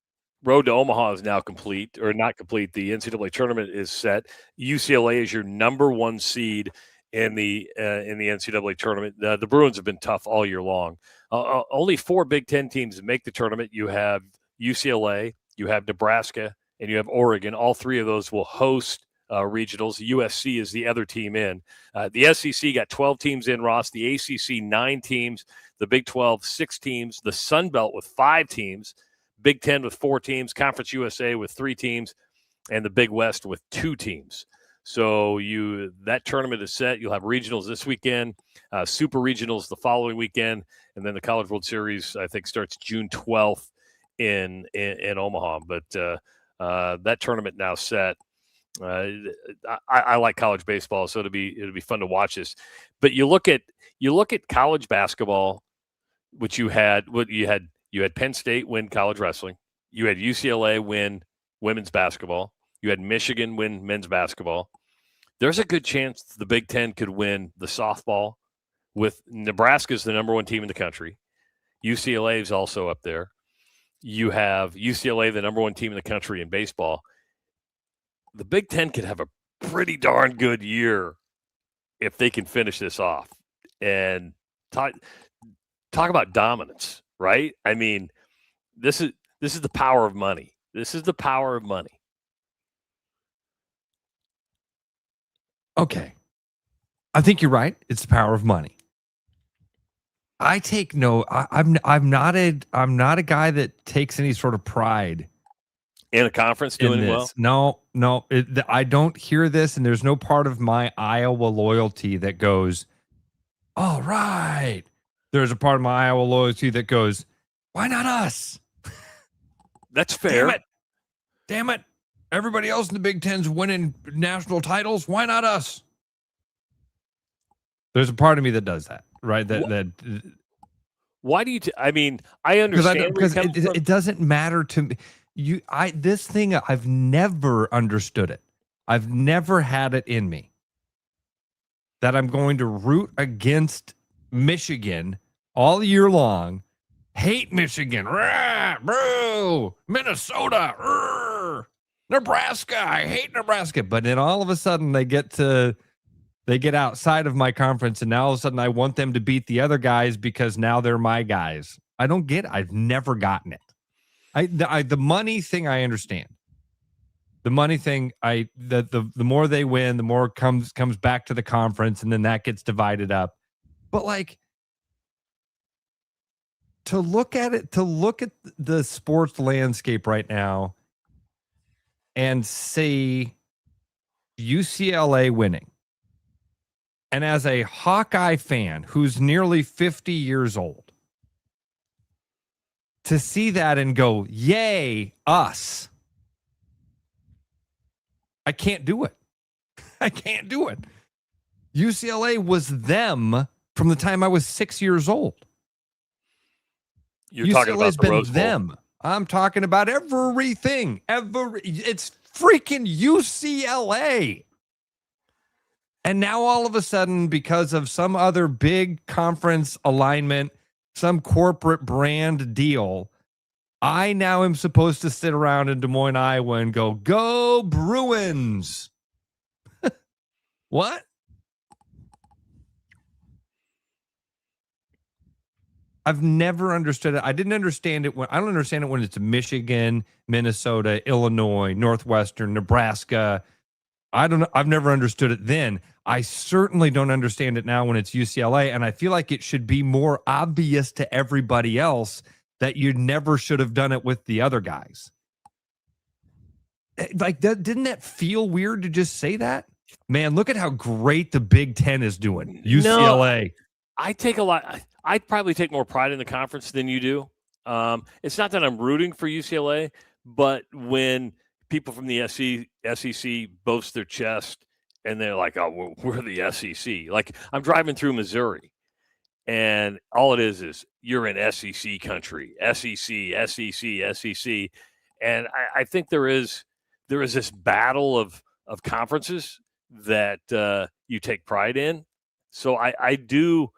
road to Omaha is now complete, or not complete. The NCAA tournament is set. UCLA is your number 1 seed in the NCAA tournament. The Bruins have been tough all year long. Only 4 Big Ten teams make the tournament. You have UCLA, you have Nebraska, and you have Oregon. All 3 of those will host regionals. USC is the other team in. The SEC got 12 teams in, Ross. The ACC, 9 teams. The Big 12, 6 teams. The Sun Belt with 5 teams. Big 10 with 4 teams. Conference USA with 3 teams. And the Big West with 2 teams. So that tournament is set. You'll have regionals this weekend, super regionals the following weekend, and then the College World Series, I think, starts June 12th in Omaha. But that tournament now set. I like college baseball, so it'll be fun to watch this. But you look at college basketball, which you had Penn State win college wrestling, you had UCLA win women's basketball. You had Michigan win men's basketball. There's a good chance the Big Ten could win the softball, with Nebraska's the number 1 team in the country. UCLA is also up there. You have UCLA, the number 1 team in the country in baseball. The Big Ten could have a pretty darn good year if they can finish this off. And talk about dominance, right? I mean, this is the power of money. This is the power of money. Okay. I think you're right. It's the power of money. I take no. I'm not a guy that takes any sort of pride in a conference doing this. well. No. I don't hear this, and there's no part of my Iowa loyalty that goes, all right. There's a part of my Iowa loyalty that goes, why not us? That's fair. Damn it. Everybody else in the Big Ten's winning national titles. Why not us? There's a part of me that does that, right? Why do you? I mean, I understand because it doesn't matter to me. This thing, I've never understood it. I've never had it in me that I'm going to root against Michigan all year long. Hate Michigan, rah, bro. Minnesota, rah. Nebraska, I hate Nebraska. But then all of a sudden they get outside of my conference, and now all of a sudden I want them to beat the other guys because now they're my guys. I don't get it. I've never gotten it. The money thing I understand. The money thing, the more they win, the more comes back to the conference, and then that gets divided up. But like, to look at the sports landscape right now and see UCLA winning, and as a Hawkeye fan who's nearly 50 years old, to see that and go, yay, us. I can't do it. I can't do it. UCLA was them from the time I was 6 years old. You're talking about the Rose Bowl. Them. I'm talking about everything. It's freaking UCLA. And now all of a sudden, because of some other big conference alignment, some corporate brand deal, I now am supposed to sit around in Des Moines, Iowa and go Bruins. What? I've never understood it. I didn't understand it I don't understand it when it's Michigan, Minnesota, Illinois, Northwestern, Nebraska. I don't know. I've never understood it then. I certainly don't understand it now when it's UCLA. And I feel like it should be more obvious to everybody else that you never should have done it with the other guys. Like, didn't that feel weird to just say that? Man, look at how great the Big Ten is doing. UCLA. No, I'd probably take more pride in the conference than you do. It's not that I'm rooting for UCLA, but when people from the SEC boast their chest and they're like, oh, we're the SEC. Like, I'm driving through Missouri, and all it is you're in SEC country, SEC. And I think there is this battle of conferences that you take pride in. So I do,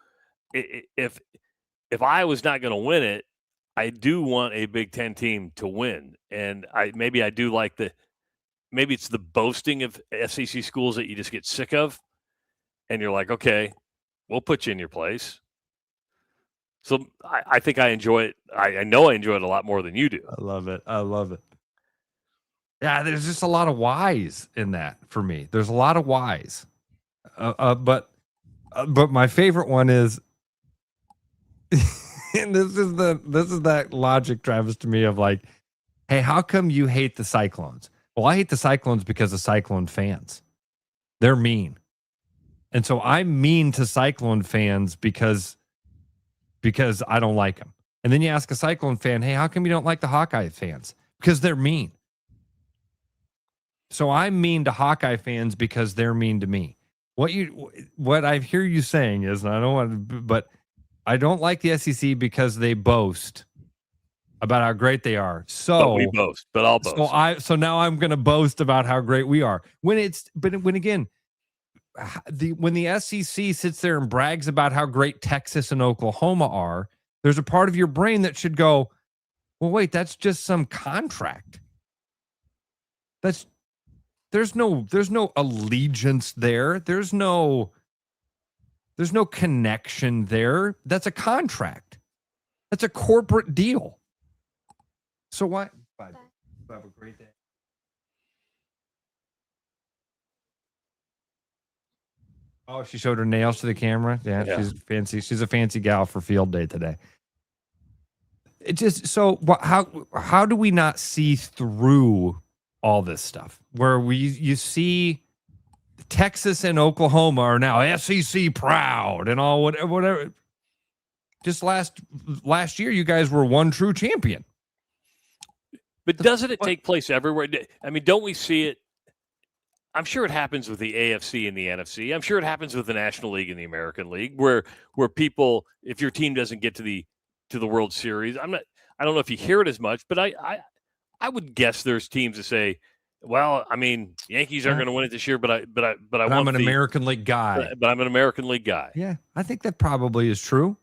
if Iowa's not going to win it, I do want a Big Ten team to win. And maybe I do like maybe it's the boasting of SEC schools that you just get sick of. And you're like, okay, we'll put you in your place. So I think I enjoy it. I know I enjoy it a lot more than you do. I love it. Yeah, there's just a lot of whys in that for me. There's a lot of whys. But my favorite one is, and this is that logic, Travis, to me of like, hey, how come you hate the Cyclones? Well, I hate the Cyclones because of Cyclone fans. They're mean. And so I'm mean to Cyclone fans because I don't like them. And then you ask a Cyclone fan, hey, how come you don't like the Hawkeye fans? Because they're mean. So I'm mean to Hawkeye fans because they're mean to me. What I hear you saying is, and I don't want to, but I don't like the SEC because they boast about how great they are. So but we boast, but I'll boast. So now I'm going to boast about how great we are. When the SEC sits there and brags about how great Texas and Oklahoma are, there's a part of your brain that should go, well, wait, that's just some contract. There's no allegiance there. There's no connection there. That's a contract. That's a corporate deal. So why? Bye. Have a great day. Oh, she showed her nails to the camera. Yeah. She's fancy. She's a fancy gal for field day today. It just how do we not see through all this stuff where you see Texas and Oklahoma are now SEC proud and all whatever. Just last year, you guys were one true champion. But doesn't it take place everywhere? I mean, don't we see it? I'm sure it happens with the AFC and the NFC. I'm sure it happens with the National League and the American League, where people, if your team doesn't get to the World Series, I don't know if you hear it as much, but I would guess there's teams that say, well, I mean, Yankees aren't going to win it this year, but I'm an American League guy. But I'm an American League guy. Yeah, I think that probably is true.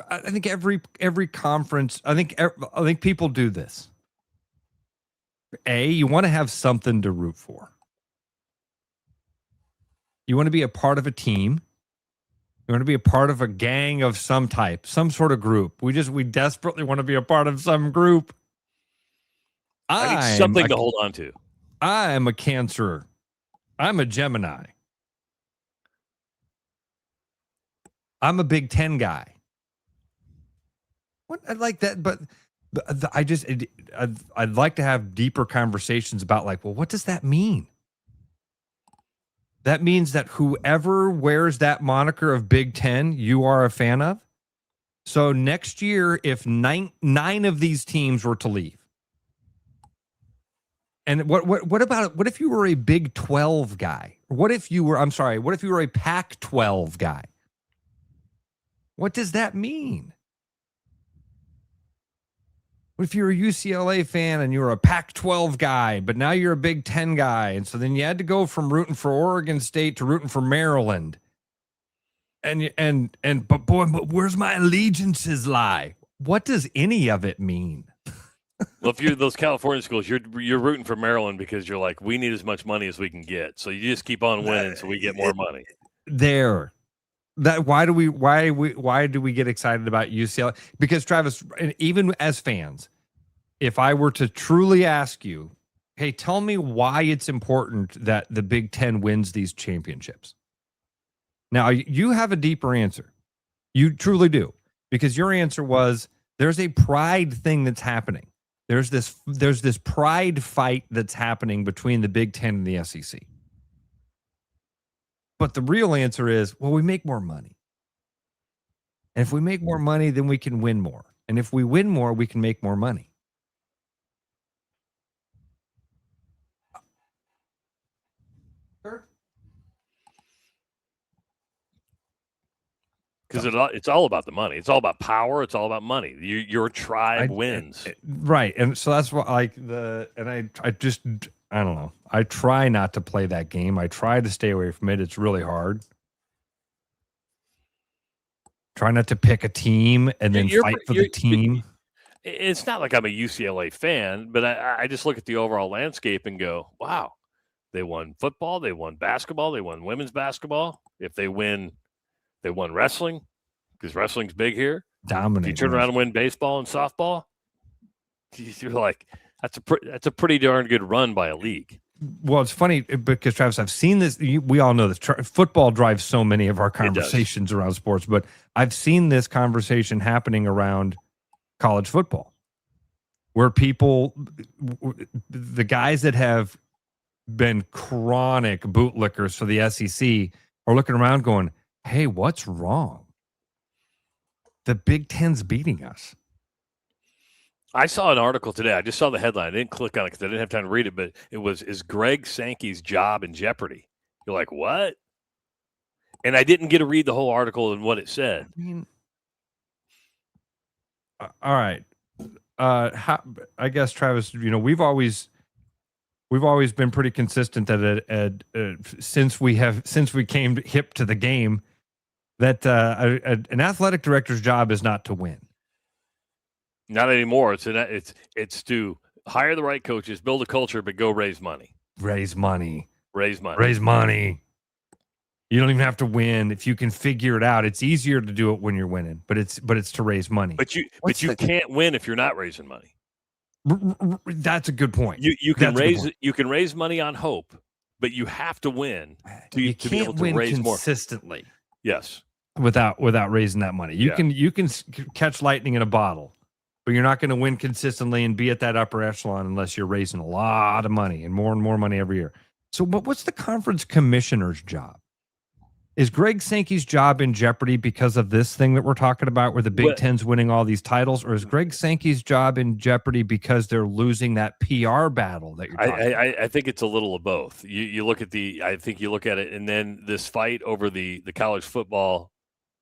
I think every conference, I think people do this. You want to have something to root for. You want to be a part of a team. You want to be a part of a gang of some type, some sort of group. We desperately want to be a part of some group. I need something to hold on to. I'm a Cancer. I'm a Gemini. I'm a Big Ten guy. What I like that, but I'd like to have deeper conversations about like, well, what does that mean? That means that whoever wears that moniker of Big Ten, you are a fan of. So next year, if nine of these teams were to leave, and what about what if you were a Big 12 guy? What if you were a Pac-12 guy? What does that mean? What if you're a UCLA fan and you were a Pac-12 guy, but now you're a Big 10 guy, and so then you had to go from rooting for Oregon State to rooting for Maryland? But where's my allegiances lie? What does any of it mean? Well, if you're those California schools, you're rooting for Maryland because you're like, we need as much money as we can get. So you just keep on winning so we get more money. Why do we get excited about UCLA? Because Travis, even as fans, if I were to truly ask you, hey, tell me why it's important that the Big Ten wins these championships. Now, you have a deeper answer. You truly do. Because your answer was, there's a pride thing that's happening. There's this pride fight that's happening between the Big Ten and the SEC. But the real answer is, well, we make more money. And if we make more money, then we can win more. And if we win more, we can make more money. Because it's all about the money. It's all about power. It's all about money. Your tribe wins. Right. And so that's what I don't know. I try not to play that game. I try to stay away from it. It's really hard. Try not to pick a team and then fight for the team. It's not like I'm a UCLA fan, but I just look at the overall landscape and go, wow, they won football, they won basketball, they won women's basketball. If they win, they won wrestling because wrestling's big here. Dominate. If you turn around and win baseball and softball, you're like, that's a pretty darn good run by a league. Well, it's funny because, Travis, I've seen this. We all know this. Football drives so many of our conversations around sports, but I've seen this conversation happening around college football where people, the guys that have been chronic bootlickers for the SEC are looking around going, hey, what's wrong? The Big Ten's beating us. I saw an article today. I just saw the headline. I didn't click on it because I didn't have time to read it, but it was, is Greg Sankey's job in jeopardy? You're like, what? And I didn't get to read the whole article and what it said. I mean, all right. I guess, Travis, we've always been pretty consistent that since we came hip to the game, that an athletic director's job is not to win. Not anymore. It's to hire the right coaches, build a culture, but go raise money. Raise money. Raise money. Raise money. You don't even have to win if you can figure it out. It's easier to do it when you're winning, but it's to raise money. But you can't win if you're not raising money. That's a good point. You can raise money on hope, but you have to win to be able to raise consistently. More. Yes, without raising that money, you can catch lightning in a bottle, but you're not going to win consistently and be at that upper echelon unless you're raising a lot of money and more money every year. So, what's the conference commissioner's job? Is Greg Sankey's job in jeopardy because of this thing that we're talking about where the Big Ten's winning all these titles? Or is Greg Sankey's job in jeopardy because they're losing that PR battle that you're talking about? I think it's a little of both. You look at it, and then this fight over the college football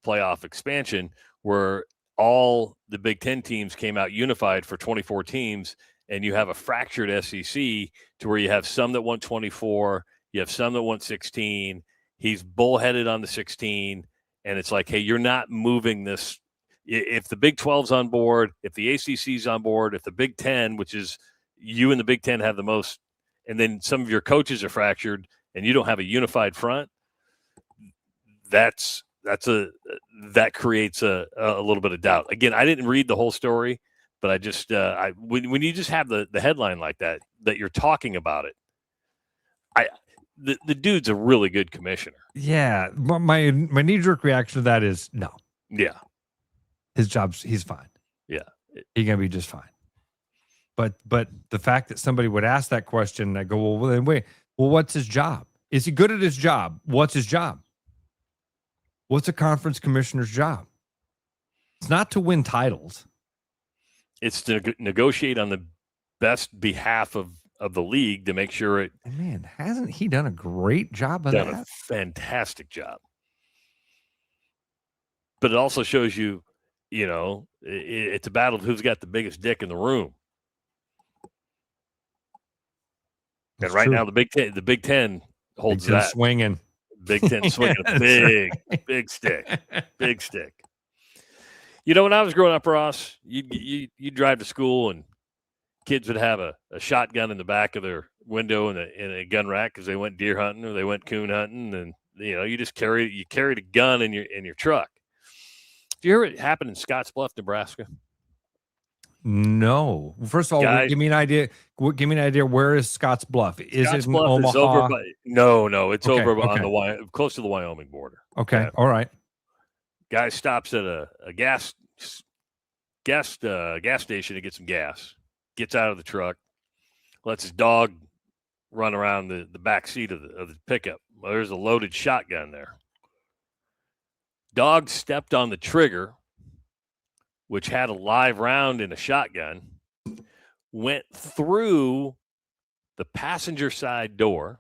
playoff expansion where all the Big Ten teams came out unified for 24 teams, and you have a fractured SEC to where you have some that want 24, you have some that want 16. He's bullheaded on the 16, and it's like, hey, you're not moving this. If the Big 12's on board, if the ACC's on board, if the Big 10, which is you and the Big 10 have the most, and then some of your coaches are fractured, and you don't have a unified front, that creates a little bit of doubt. Again, I didn't read the whole story, But I just when you just have the headline like that you're talking about it, the dude's a really good commissioner. Yeah, my knee-jerk reaction to that is no. Yeah. He's fine. Yeah. He's going to be just fine. But the fact that somebody would ask that question, I go, well, then wait. Well, what's his job? Is he good at his job? What's his job? What's a conference commissioner's job? It's not to win titles. It's to negotiate on the best behalf of the league to make sure it. Man, hasn't he done a great job of done that? a fantastic job. But it also shows you, it's a battle of who's got the biggest dick in the room. That's and right true. now, the Big Ten holds Big Ten that. swinging. Big Ten swinging a big stick. Big stick. When I was growing up, Ross, you'd drive to school and kids would have a shotgun in the back of their window in a gun rack because they went deer hunting or they went coon hunting, and you just carried a gun in your truck. Did you hear it happen in Scottsbluff, Nebraska? No. First of all, give me an idea. Give me an idea. Where is Scottsbluff? Is it in Omaha? Is over by, no. It's Okay, over okay. on close to the Wyoming border. Okay. All right. Guy stops at a gas station to get some gas. Gets out of the truck, lets his dog run around the back seat of the pickup. Well, there's a loaded shotgun there. Dog stepped on the trigger, which had a live round in a shotgun, went through the passenger side door.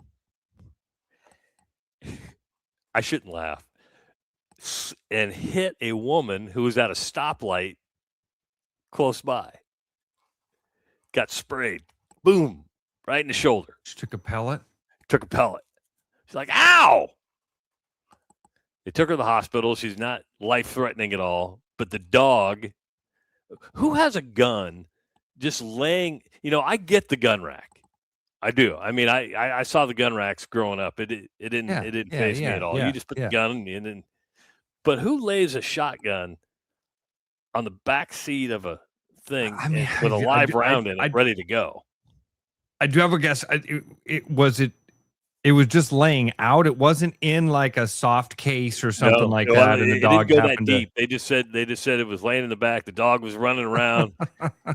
I shouldn't laugh. And hit a woman who was at a stoplight close by. Got sprayed. Boom. Right in the shoulder. She took a pellet? Took a pellet. She's like, ow! They took her to the hospital. She's not life-threatening at all. But the dog, who has a gun just laying, I get the gun rack. I do. I mean, I saw the gun racks growing up. It didn't faze me at all. You just put the gun in and but who lays a shotgun on the back seat of a thing with a live round in it ready to go? I do have a guess. It was just laying out. It wasn't in like a soft case or something like that. And the dog didn't go that happened deep. They just said it was laying in the back. The dog was running around,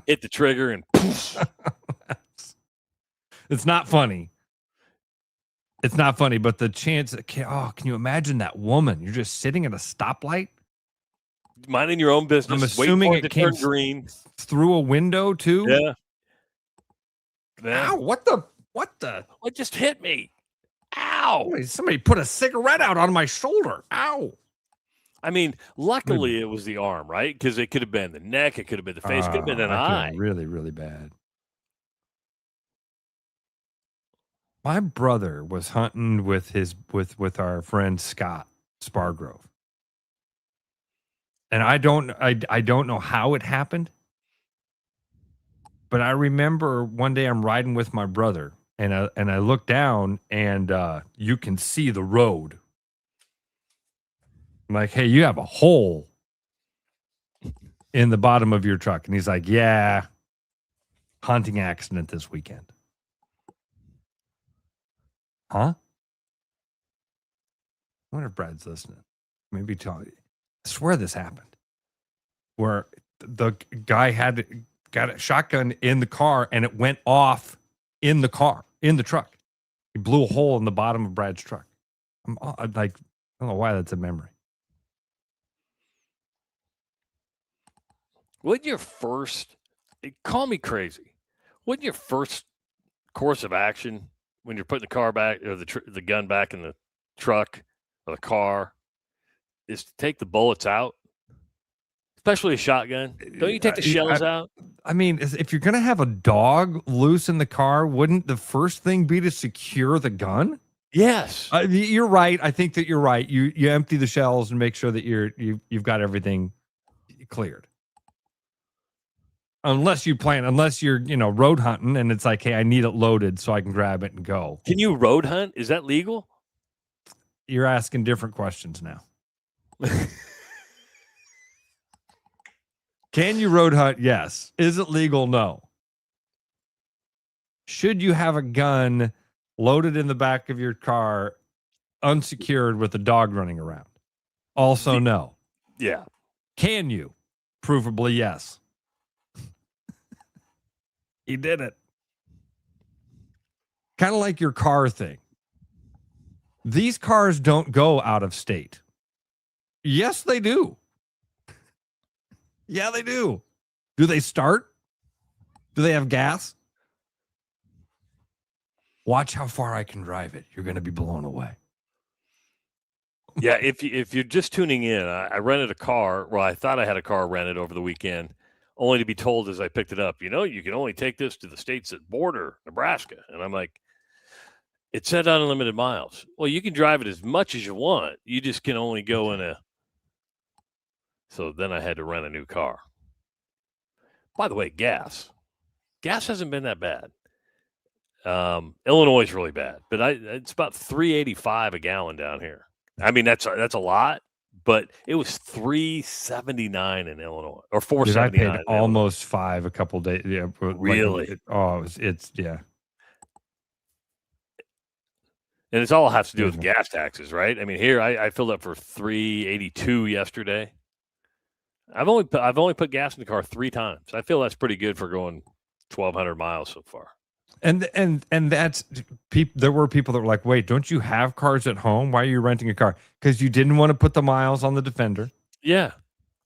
hit the trigger, and poof. It's not funny. It's not funny, but the chance. Can you imagine that woman? You're just sitting at a stoplight, minding your own business. I'm assuming it came green through a window too. Yeah. Ow! What the? What just hit me? Ow! Somebody put a cigarette out on my shoulder. Ow! I mean, luckily it was the arm, right? Because it could have been the neck, it could have been the face, it could have been an eye. Really, really bad. My brother was hunting with our friend Scott Spargrove, and I don't know how it happened, but I remember one day I'm riding with my brother, and I look down and you can see the road. I'm like, hey, you have a hole in the bottom of your truck, and he's like, yeah, hunting accident this weekend. Huh? I wonder if Brad's listening. Maybe tell me. I swear this happened. Where the guy got a shotgun in the car and it went off in the truck. He blew a hole in the bottom of Brad's truck. I'm like, I don't know why that's a memory. Wouldn't your first, call me crazy, wouldn't your first course of action when you're putting the car back or the gun back in the truck or the car is to take the bullets out, especially a shotgun? Don't you take the shells out? I mean, if you're going to have a dog loose in the car, wouldn't the first thing be to secure the gun? Yes. You're right. I think that you're right. You empty the shells and make sure that you've got everything cleared. Unless you're road hunting and it's like, hey, I need it loaded so I can grab it and go. Can you road hunt? Is that legal? You're asking different questions now. Can you road hunt? Yes. Is it legal? No. Should you have a gun loaded in the back of your car, unsecured with a dog running around? Also, no. Yeah. Can you? Provably, yes. He did it. Kind of like your car thing. These cars don't go out of state. Yes, they do. Yeah, they do. Do they start? Do they have gas? Watch how far I can drive it. You're going to be blown away. Yeah, if you're just tuning in, I rented a car. Well, I thought I had a car rented over the weekend, only to be told as I picked it up, you can only take this to the states that border Nebraska. And I'm like, it said unlimited miles. Well, you can drive it as much as you want. You just can only go in a. So then I had to rent a new car. By the way, gas hasn't been that bad. Illinois is really bad, but it's about $3.85 a gallon down here. I mean, that's a lot, but it was $3.79 in Illinois or $4.79. I paid almost $5 a couple days. Yeah, really? It's yeah. And it's all has to do with gas taxes, right? I mean, here I filled up for $3.82 yesterday. I've only put gas in the car 3 times. I feel that's pretty good for going 1,200 miles so far. And that's there were people that were like, wait, don't you have cars at home? Why are you renting a car? Because you didn't want to put the miles on the Defender. Yeah.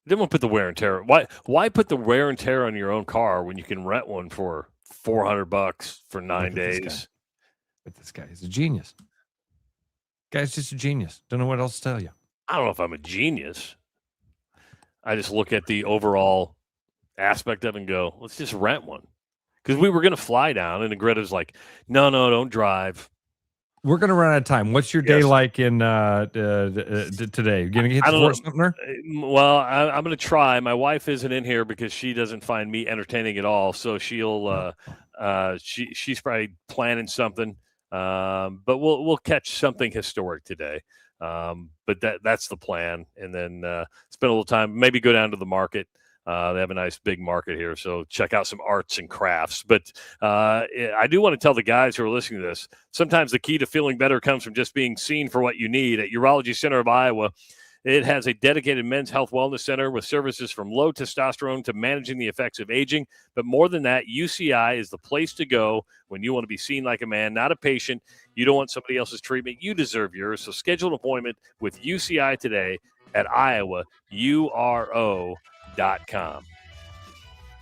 Didn't want to put the wear and tear. Why put the wear and tear on your own car when you can rent one for $400 for 9 days? But this guy is a genius. Guy's just a genius. Don't know what else to tell you. I don't know if I'm a genius. I just look at the overall aspect of it and go, let's just rent one. Because we were going to fly down, and Greta's like, no, don't drive. We're going to run out of time. What's your day like in today? You're going to get to Fort Sumter? Well, I'm going to try. My wife isn't in here because she doesn't find me entertaining at all. So she'll she's probably planning something. But we'll catch something historic today. But that's the plan. And then spend a little time, maybe go down to the market. They have a nice big market here, so check out some arts and crafts. But I do want to tell the guys who are listening to this, sometimes the key to feeling better comes from just being seen for what you need. At Urology Center of Iowa, it has a dedicated men's health wellness center with services from low testosterone to managing the effects of aging. But more than that, UCI is the place to go when you want to be seen like a man, not a patient. You don't want somebody else's treatment. You deserve yours. So schedule an appointment with UCI today at IowaURO.com.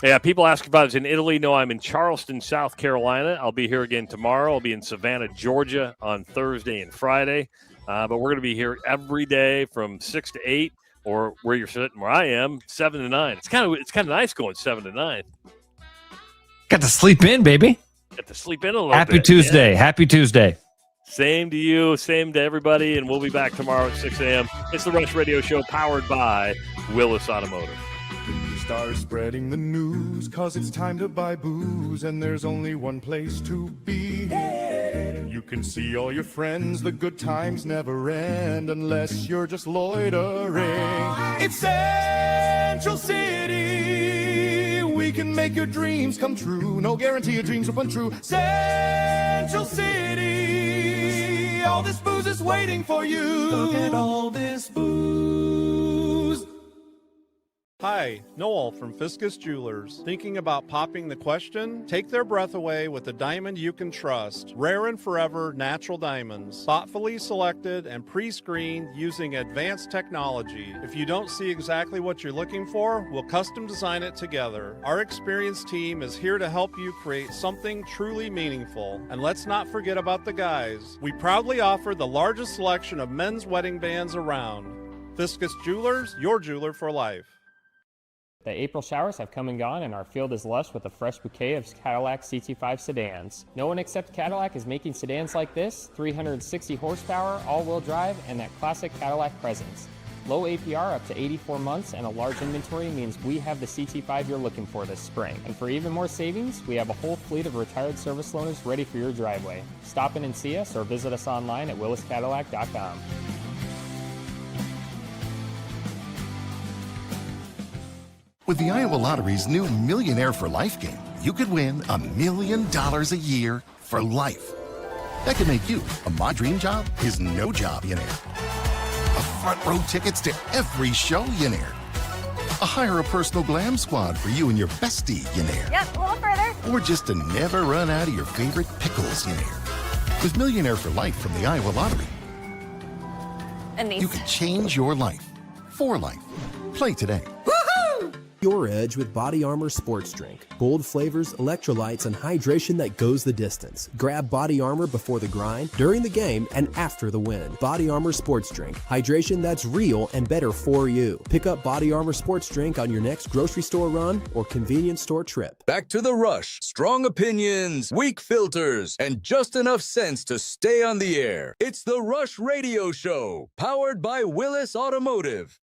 Yeah, people ask if I was in Italy. No, I'm in Charleston, South Carolina. I'll be here again tomorrow. I'll be in Savannah, Georgia on Thursday and Friday. But we're going to be here every day from 6 to 8, or where you're sitting, where I am, 7 to 9. It's kind of nice going 7 to 9. Got to sleep in, baby. Got to sleep in a little Happy bit. Tuesday. Yeah. Happy Tuesday. Same to you. Same to everybody. And we'll be back tomorrow at 6 a.m. It's the Rush Radio Show powered by Willis Automotive. Start spreading the news, 'cause it's time to buy booze, and there's only one place to be. You can see all your friends, the good times never end, unless you're just loitering. It's Central City, we can make your dreams come true. No guarantee your dreams will come true. Central City, all this booze is waiting for you. Look at all this booze. Hi, Noel from Fiskus Jewelers. Thinking about popping the question? Take their breath away with a diamond you can trust. Rare and forever natural diamonds. Thoughtfully selected and pre-screened using advanced technology. If you don't see exactly what you're looking for, we'll custom design it together. Our experienced team is here to help you create something truly meaningful. And let's not forget about the guys. We proudly offer the largest selection of men's wedding bands around. Fiskus Jewelers, your jeweler for life. The April showers have come and gone, and our field is lush with a fresh bouquet of Cadillac CT5 sedans. No one except Cadillac is making sedans like this, 360 horsepower, all-wheel drive, and that classic Cadillac presence. Low APR up to 84 months and a large inventory means we have the CT5 you're looking for this spring. And for even more savings, we have a whole fleet of retired service loaners ready for your driveway. Stop in and see us or visit us online at williscadillac.com. With the Iowa Lottery's new Millionaire for Life game, you could win $1 million a year for life. That could make you a My Dream Job is No Job millionaire. A front row tickets to every show millionaire. A hire a personal glam squad for you and your bestie millionaire. Yep, a little further. Or just to never run out of your favorite pickles millionaire. With Millionaire for Life from the Iowa Lottery, And these. you can change your life for life. Play today. Your edge with Body Armor Sports Drink. Bold flavors, electrolytes, and hydration that goes the distance. Grab Body Armor before the grind, during the game, and after the win. Body Armor Sports Drink. Hydration that's real and better for you. Pick up Body Armor Sports Drink on your next grocery store run or convenience store trip. Back to the rush. Strong opinions, weak filters, and just enough sense to stay on the air. It's the Rush Radio Show, powered by Willis Automotive.